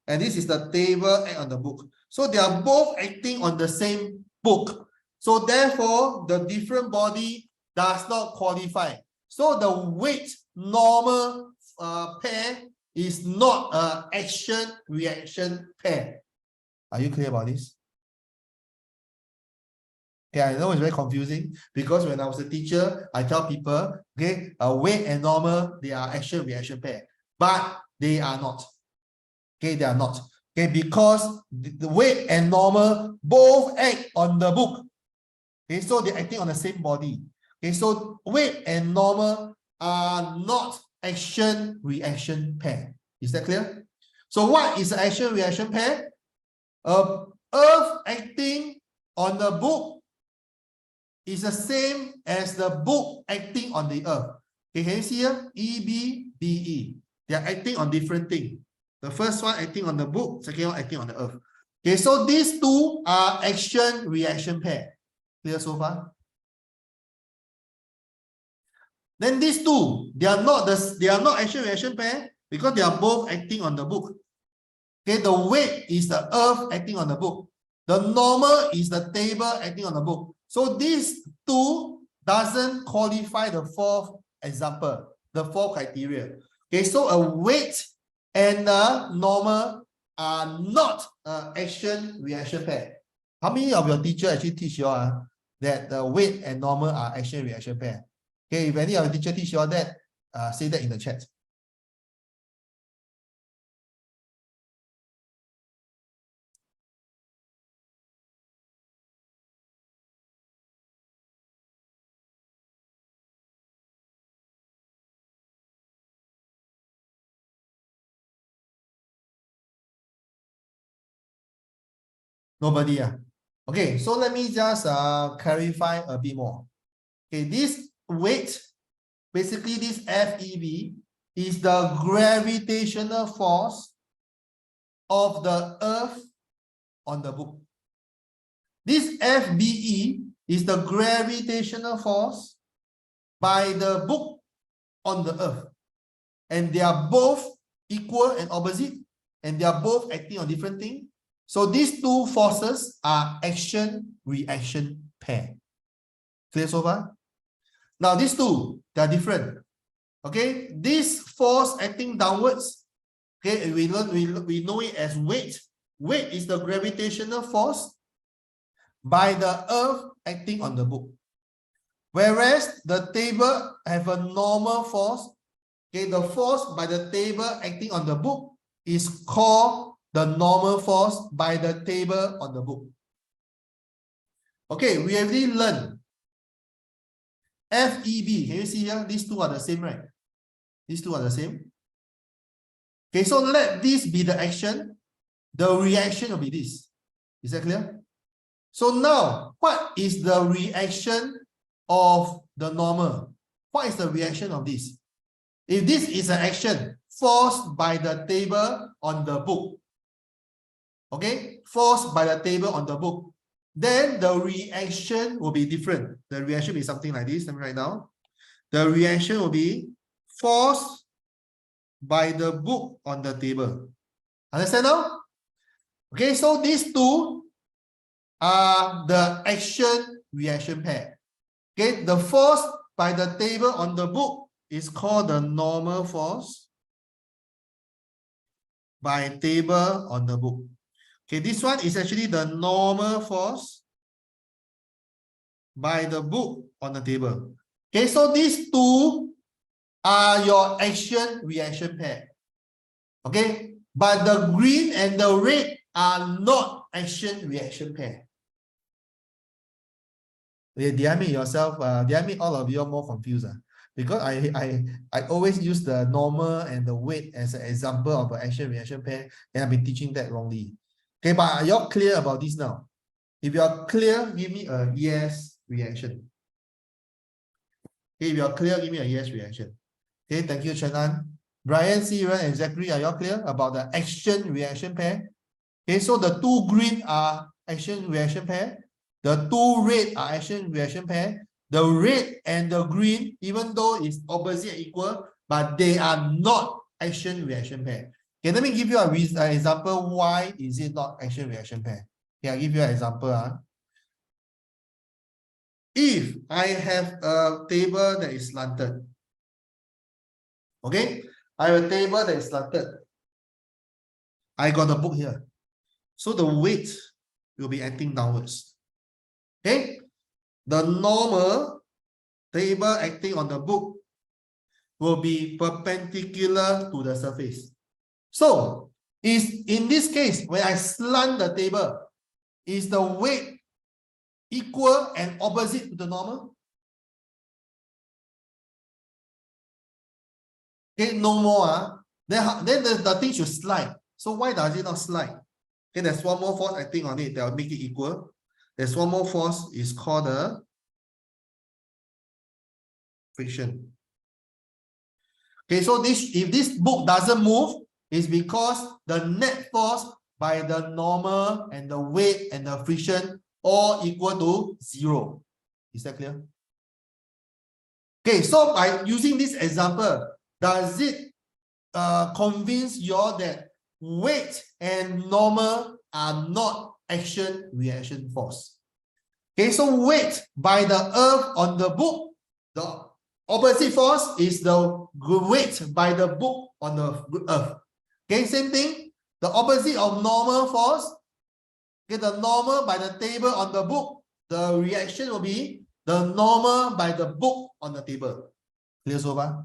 Speaker 1: and this is the table act on the book. So they are both acting on the same book. So therefore, the different body does not qualify. So the weight normal pair is not an action-reaction pair. Are you clear about this? Okay, I know it's very confusing because when I was a teacher, I tell people, okay, weight and normal, they are action-reaction pair, but they are not. Okay, they are not. Okay, because the weight and normal both act on the book. Okay, so they're acting on the same body. Okay, so weight and normal are not action-reaction pair. Is that clear? So what is an action-reaction pair? Earth acting on the book is the same as the book acting on the earth. Okay, can you see here? E, B, D, E. They are acting on different things. The first one acting on the book, second one acting on the earth. Okay, so these two are action-reaction pair. Clear so far? Then these two, they are not action-reaction pair because they are both acting on the book. Okay, the weight is the earth acting on the book. The normal is the table acting on the book. So these two doesn't qualify the 4th example, the 4th criteria. Okay, so a weight and a normal are not action-reaction pair. How many of your teachers actually teach you that the weight and normal are action-reaction pair? Okay, if any of your teacher teach you that, say that in the chat. Nobody. Okay, so let me just clarify a bit more. Okay, this weight, basically this FEV, is the gravitational force of the earth on the book. This FBE is the gravitational force by the book on the earth. And they are both equal and opposite, and they are both acting on different things. So these two forces are action-reaction pair. Clear so far? Now these two, they are different. Okay, this force acting downwards, okay, we know it as weight. Weight is the gravitational force by the earth acting on the book. Whereas the table have a normal force. Okay, the force by the table acting on the book is called the normal force by the table on the book. Okay, we already learned FEB. Can you see here? These two are the same, right? These two are the same. Okay, so let this be the action. The reaction will be this. Is that clear? So now, what is the reaction of the normal? What is the reaction of this? If this is an action forced by the table on the book, okay, forced by the table on the book, then the reaction will be different. The reaction will be something like this. Let me write down. The reaction will be forced by the book on the table. Understand now? Okay, so these two are the action-reaction pair. Okay, the force by the table on the book is called the normal force by table on the book. Okay, this one is actually the normal force by the book on the table. Okay, so these two are your action-reaction pair. Okay, but the green and the red are not action-reaction pair. Did I make yourself, did I make all of you more confused? Because I always use the normal and the weight as an example of an action-reaction pair, and I've been teaching that wrongly. Okay, but are you all clear about this now? If you are clear, give me a yes reaction. Okay, if you are clear, give me a yes reaction. Okay, thank you, Chenan. Brian, Siren, and Zachary, are you all clear about the action-reaction pair? Okay, so the two green are action-reaction pair. The two red are action-reaction pair. The red and the green, even though it's opposite and equal, but they are not action-reaction pair. Okay, let me give you an example. Why is it not action-reaction pair? Okay, I'll give you an example. If I have a table that is slanted, okay, I have a table that is slanted. I got the book here. So the weight will be acting downwards. Okay, the normal table acting on the book will be perpendicular to the surface. So is in this case, when I slant the table, is the weight equal and opposite to the normal? Okay, no more. Then the thing should slide. So why does it not slide? Okay, there's one more force acting on it that will make it equal. There's one more force, is called the friction. Okay, so if this book doesn't move, it's because the net force by the normal and the weight and the friction all equal to 0. Is that clear? Okay, so by using this example, does it convince you all that weight and normal are not action-reaction force? Okay, so weight by the earth on the book, the opposite force is the weight by the book on the earth. Okay, same thing. The opposite of normal force, okay, the normal by the table on the book, the reaction will be the normal by the book on the table. Clear so far?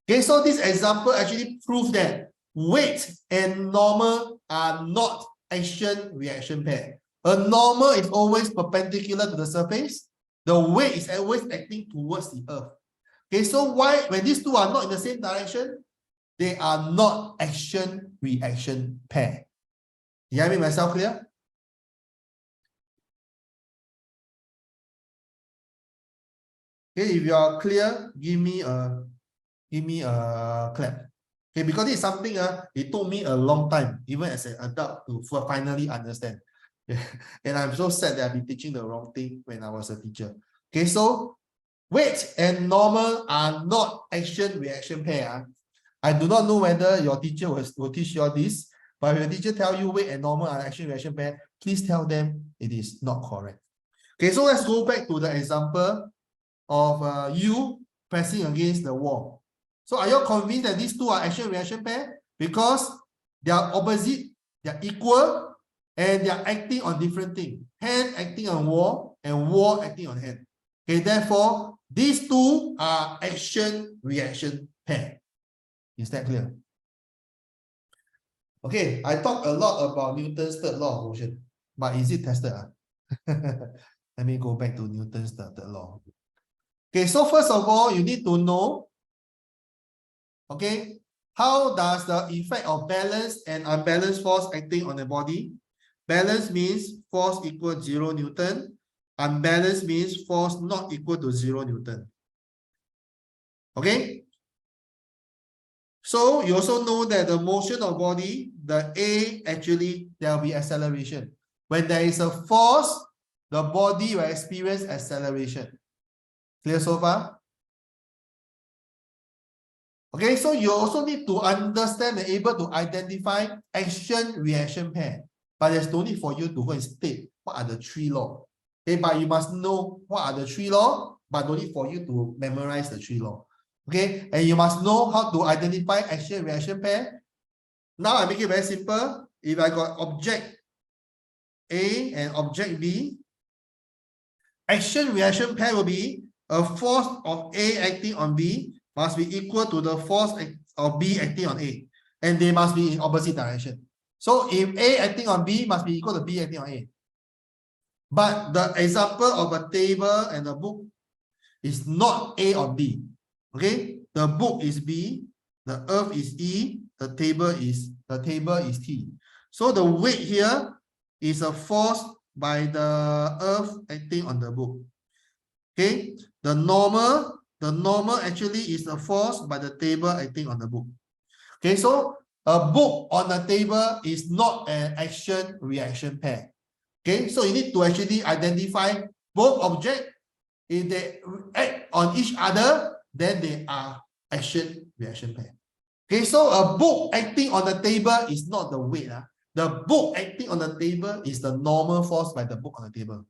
Speaker 1: Okay, so this example actually proves that weight and normal are not action-reaction pair. A normal is always perpendicular to the surface. The weight is always acting towards the earth. Okay, so why, when these two are not in the same direction, they are not action-reaction pair. Did I make myself clear? Okay, if you are clear, give me a clap. Okay, because it's something it took me a long time, even as an adult, to finally understand. And I'm so sad that I've been teaching the wrong thing when I was a teacher. Okay, so weight and normal are not action-reaction pair. I do not know whether your teacher will teach you all this, but if your teacher tell you weight and normal are action-reaction pair, please tell them it is not correct. Okay, so let's go back to the example of you pressing against the wall. So are you convinced that these two are action-reaction pair? Because they are opposite, they are equal, and they are acting on different things. Hand acting on wall, and wall acting on hand. Okay, therefore, these two are action-reaction pair. Is that clear? Okay, I talked a lot about Newton's third law of motion, but is it tested? Let me go back to Newton's third law. Okay, so first of all, you need to know, okay, how does the effect of balanced and unbalanced force acting on the body? Balance means force equal 0 Newton. Unbalanced means force not equal to 0 Newton. Okay? So you also know that the motion of body, the A, actually there will be acceleration. When there is a force, the body will experience acceleration. Clear so far? Okay, so you also need to understand and able to identify action-reaction pair. But there's no need for you to go and state what are the three laws. Okay, but you must know what are the three laws, but no need for you to memorize the three laws. Okay, and you must know how to identify action-reaction pair. Now I make it very simple. If I got object A and object B, action-reaction pair will be a force of A acting on B must be equal to the force of B acting on A. And they must be in opposite direction. So if A acting on B must be equal to B acting on A. But the example of a table and a book is not A on B. Okay? The book is B, the earth is E, the table is T. So the weight here is a force by the earth acting on the book. Okay? The normal actually is a force by the table acting on the book. Okay, so a book on a table is not an action-reaction pair. Okay, so you need to actually identify both objects. If they act on each other, then they are action-reaction pair. Okay, so a book acting on the table is not the weight. The book acting on the table is the normal force by the book on the table.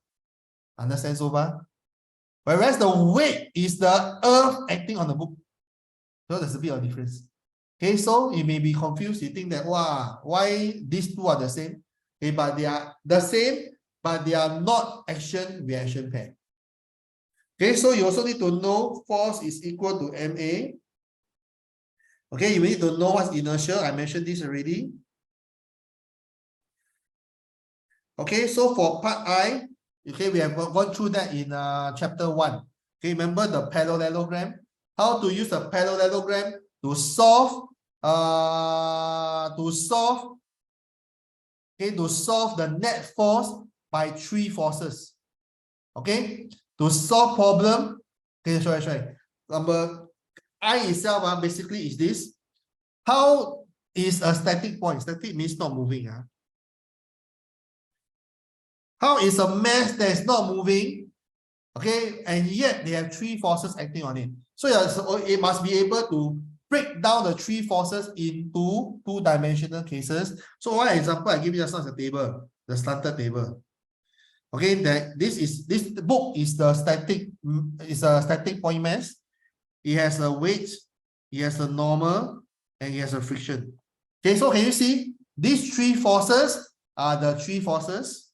Speaker 1: Understand so far? Whereas the weight is the earth acting on the book. So there's a bit of difference. Okay, so you may be confused. You think that, wow, why these two are the same? Okay, but they are the same, but they are not action-reaction pair. Okay, so you also need to know force is equal to MA. Okay, you need to know what's inertia. I mentioned this already. Okay, so for part I, okay, we have gone through that in chapter 1. Okay, remember the parallelogram? How to use a parallelogram to solve the net force by three forces. Okay, to solve problem. Okay, sorry. Number I itself basically is this. How is a static point? Static means not moving. How is a mass that is not moving? Okay, and yet they have three forces acting on it. So it must be able to break down the three forces into two-dimensional cases. So one example I give you just now is a table, the slanted table. Okay, this book is a static point mass. It has a weight, it has a normal, and it has a friction. Okay, so can you see these three forces are the three forces?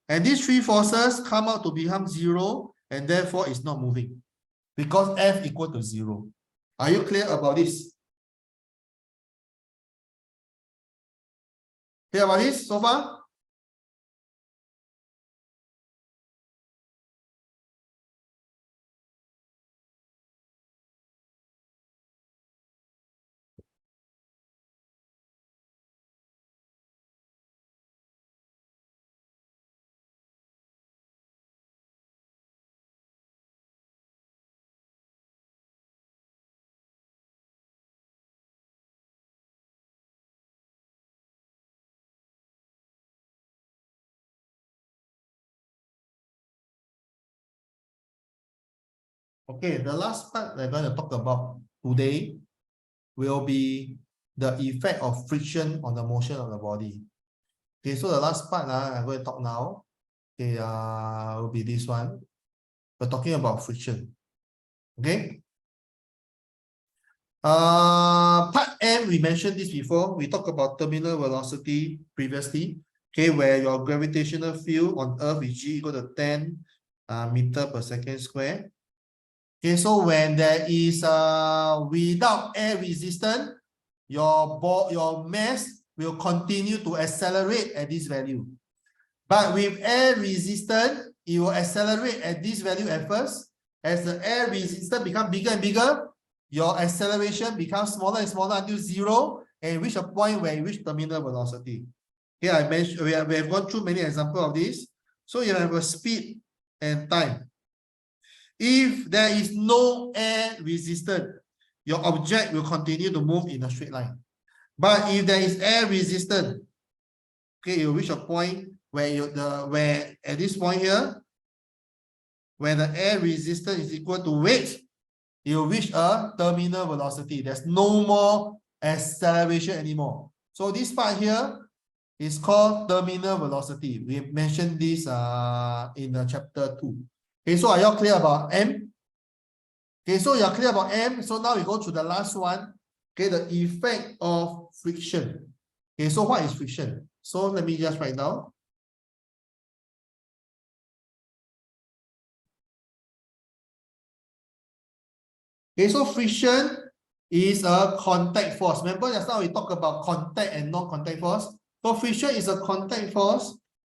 Speaker 1: And these three forces come out to become 0, and therefore it's not moving because F equal to 0. Are you clear about this? Clear about this so far? Okay, the last part we're going to talk about today will be the effect of friction on the motion of the body. Okay, so the last part I'm going to talk now, okay, will be this one. We're talking about friction. Okay. Part M, we mentioned this before. We talked about terminal velocity previously. Okay, where your gravitational field on Earth is G equal to 10 meter per second square. Okay, so when there is without air resistance, your mass will continue to accelerate at this value. But with air resistance, it will accelerate at this value at first. As the air resistance becomes bigger and bigger, your acceleration becomes smaller and smaller until zero, and reach a point where you reach terminal velocity. Here I mentioned we have gone through many examples of this. So you have a speed and time. If there is no air resistance, your object will continue to move in a straight line. But if there is air resistance, okay, you reach a point where where at this point here, when the air resistance is equal to weight, you reach a terminal velocity. There's no more acceleration anymore. So this part here is called terminal velocity. We mentioned this in chapter 2. Okay, so are you all clear about M? Okay, so you're clear about M. So now we go to the last one. Okay, the effect of friction. Okay, so what is friction? So let me just write down. Okay, so friction is a contact force. Remember just now we talked about contact and non-contact force. So friction is a contact force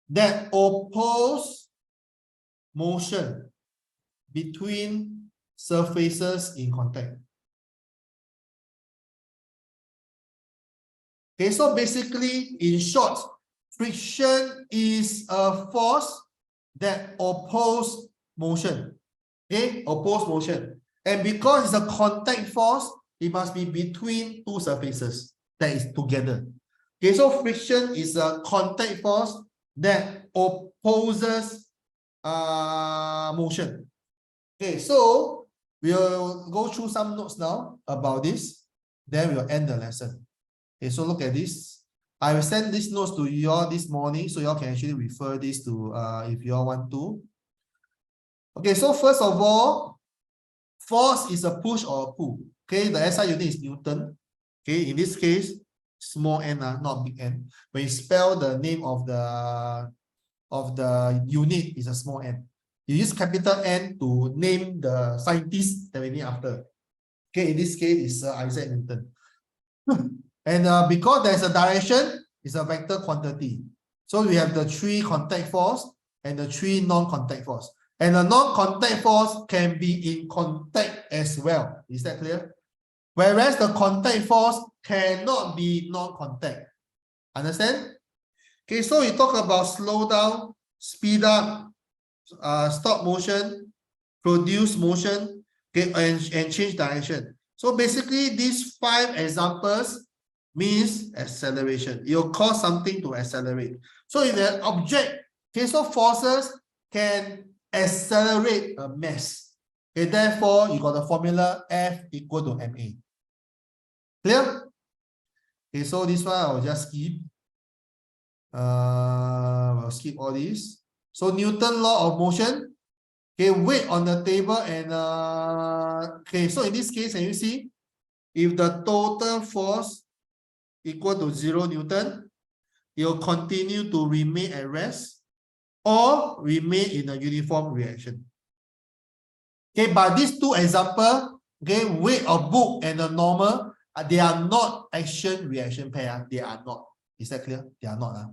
Speaker 1: that opposes motion between surfaces in contact. Okay, so basically, in short, friction is a force that opposes motion. Okay, oppose motion. And because it's a contact force, it must be between two surfaces that is together. Okay, so friction is a contact force that opposes motion. Okay, so we'll go through some notes now about this. Then we'll end the lesson. Okay, so look at this. I will send these notes to you all this morning, so you all can actually refer this to if you all want to. Okay, so first of all, force is a push or a pull. Okay, the SI unit is Newton. Okay, in this case, small n, not big N. When you spell the name of the unit, is a small n. You use capital N to name the scientist that we need after. Okay, in this case, it's Isaac Newton. And because there's a direction, it's a vector quantity. So we have the 3 contact force and the 3 non-contact force. And the non-contact force can be in contact as well. Is that clear? Whereas the contact force cannot be non-contact. Understand? Okay, so we talk about slow down, speed up, stop motion, produce motion, okay, and change direction. So basically, these 5 examples means acceleration. You'll cause something to accelerate. So if the object, okay, so forces can accelerate a mass. Okay, therefore, you got the formula F equal to ma. Clear? Okay, so this one I'll just skip. We'll skip all these. So Newton law of motion. Okay, weight on the table and okay, so in this case, can you see if the total force equal to 0 Newton, it will continue to remain at rest or remain in a uniform reaction. Okay, but these 2 examples, okay, weight of book and the normal, they are not action-reaction pair. They are not. Is that clear? They are not.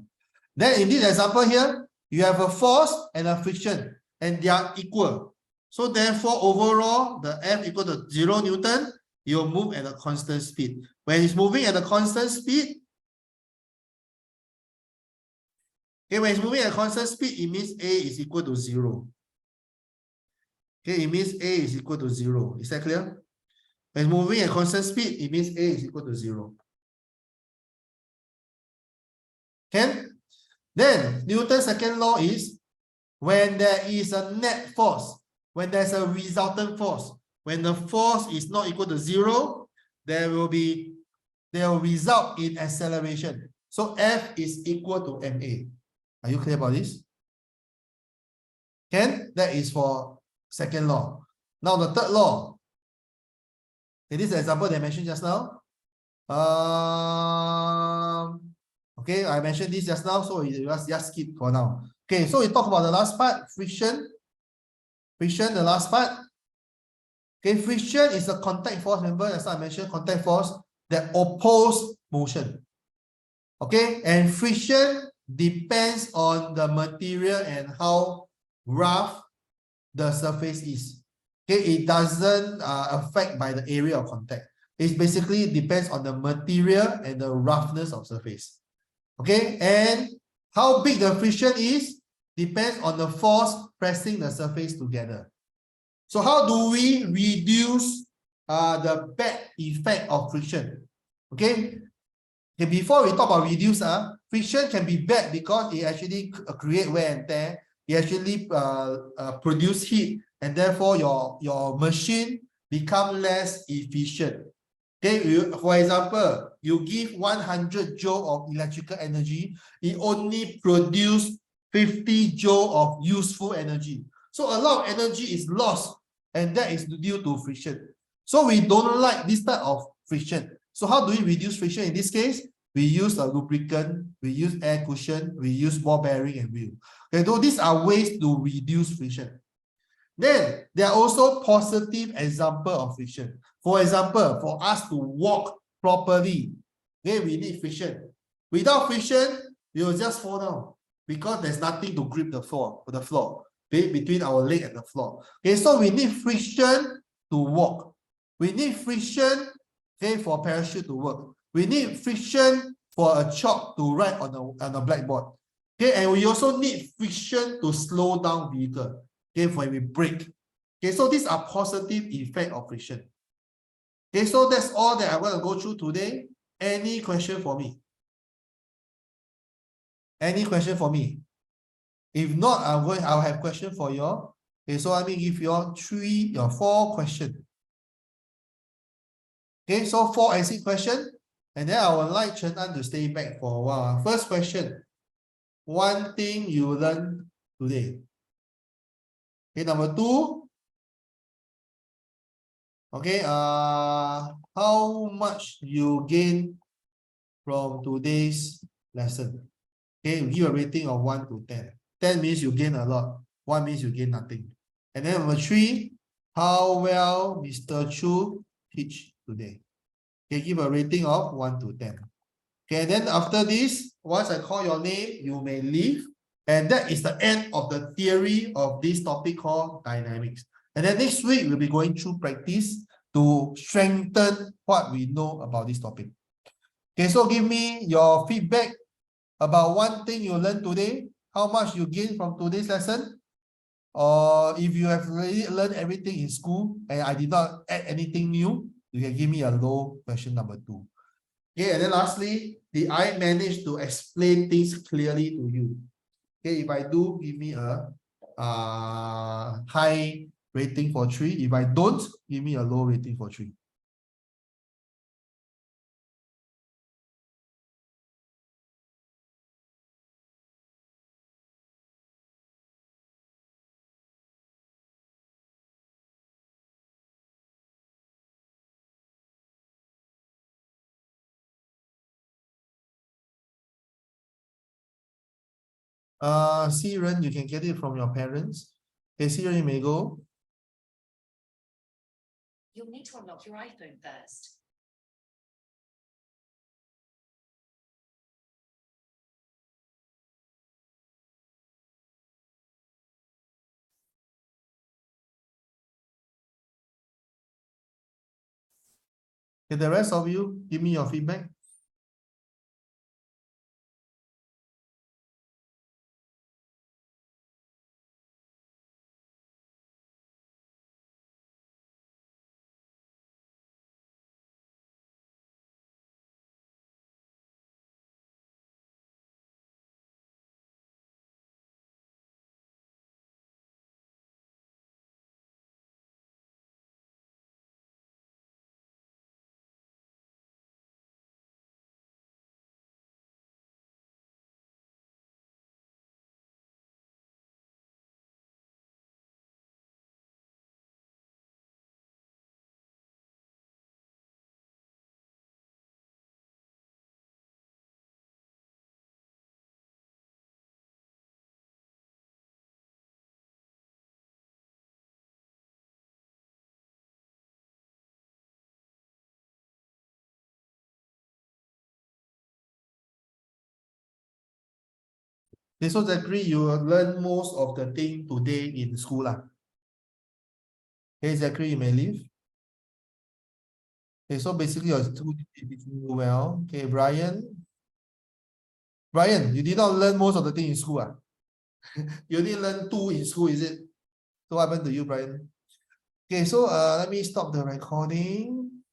Speaker 1: Then in this example here, you have a force and a friction, and they are equal. So therefore, overall, the F equal to 0 Newton, you will move at a constant speed. When it's moving at a constant speed, okay, when it's moving at a constant speed, it means A is equal to 0. Okay, it means A is equal to 0. Is that clear? When it's moving at constant speed, it means A is equal to 0. Okay? Then, Newton's second law is when there is a net force, when there's a resultant force, when the force is not equal to 0, there will result in acceleration. So F is equal to ma. Are you clear about this? Ken, that is for second law. Now the third law. In this example that I mentioned just now. Okay, I mentioned this just now, so you just skip for now. Okay, so we talk about the last part, friction. Friction, the last part. Okay, friction is a contact force. Remember, as I mentioned, contact force that oppose motion. Okay, and friction depends on the material and how rough the surface is. Okay, it doesn't affect by the area of contact. It basically depends on the material and the roughness of surface. Okay, and how big the friction is depends on the force pressing the surface together. So how do we reduce the bad effect of friction? Okay, before we talk about reduce, friction can be bad because it actually create wear and tear. It actually produce heat, and therefore your machine become less efficient. Okay, for example, you give 100 joule of electrical energy, it only produce 50 joule of useful energy. So a lot of energy is lost, and that is due to friction. So we don't like this type of friction. So how do we reduce friction in this case? We use a lubricant, we use air cushion, we use ball bearing and wheel. Okay, so these are ways to reduce friction. Then there are also positive example of friction. For example, for us to walk properly, okay, we need friction. Without friction, we will just fall down because there's nothing to grip the floor, between our leg and the floor. Okay, so we need friction to walk. We need friction, okay, for parachute to work. We need friction for a chalk to write on a blackboard. Okay, and we also need friction to slow down vehicle. Okay, when we brake. Okay, so these are positive effect of friction. Okay, so that's all that I'm going to go through today. Any question for me? Any question for me? If not, I'll have question for you all. Okay, so I mean give you all four questions. Okay, so 4 exit question. And then I would like Chen An to stay back for a while. First question. One thing you learned today. Okay, number 2. Okay, how much you gain from today's lesson? Okay, give a rating of 1 to 10. 10 means you gain a lot. 1 means you gain nothing. And then number 3, how well Mr. Chu teach today? Okay, give a rating of 1 to 10. Okay, and then after this, once I call your name, you may leave. And that is the end of the theory of this topic called dynamics. And then next week, we'll be going through practice to strengthen what we know about this topic. Okay, so give me your feedback about one thing you learned today, how much you gain from today's lesson, or if you have already learned everything in school and I did not add anything new, you can give me a low question number 2. Okay, and then lastly, did I manage to explain things clearly to you? Okay, if I do, give me a high rating for 3. If I don't, give me a low rating for 3. Siren, you can get it from your parents. Okay, Siren, you may go.
Speaker 2: You'll need to unlock your iPhone first.
Speaker 1: Okay, the rest of you, give me your feedback. Okay, so Zachary, you will learn most of the thing today in school lah. Okay, Zachary, you may leave. Okay, so basically your two teaching you well. Okay, Brian. Brian, you did not learn most of the thing in school ah. You only learn 2 in school, is it? So what happened to you, Brian? Okay, so let me stop the recording.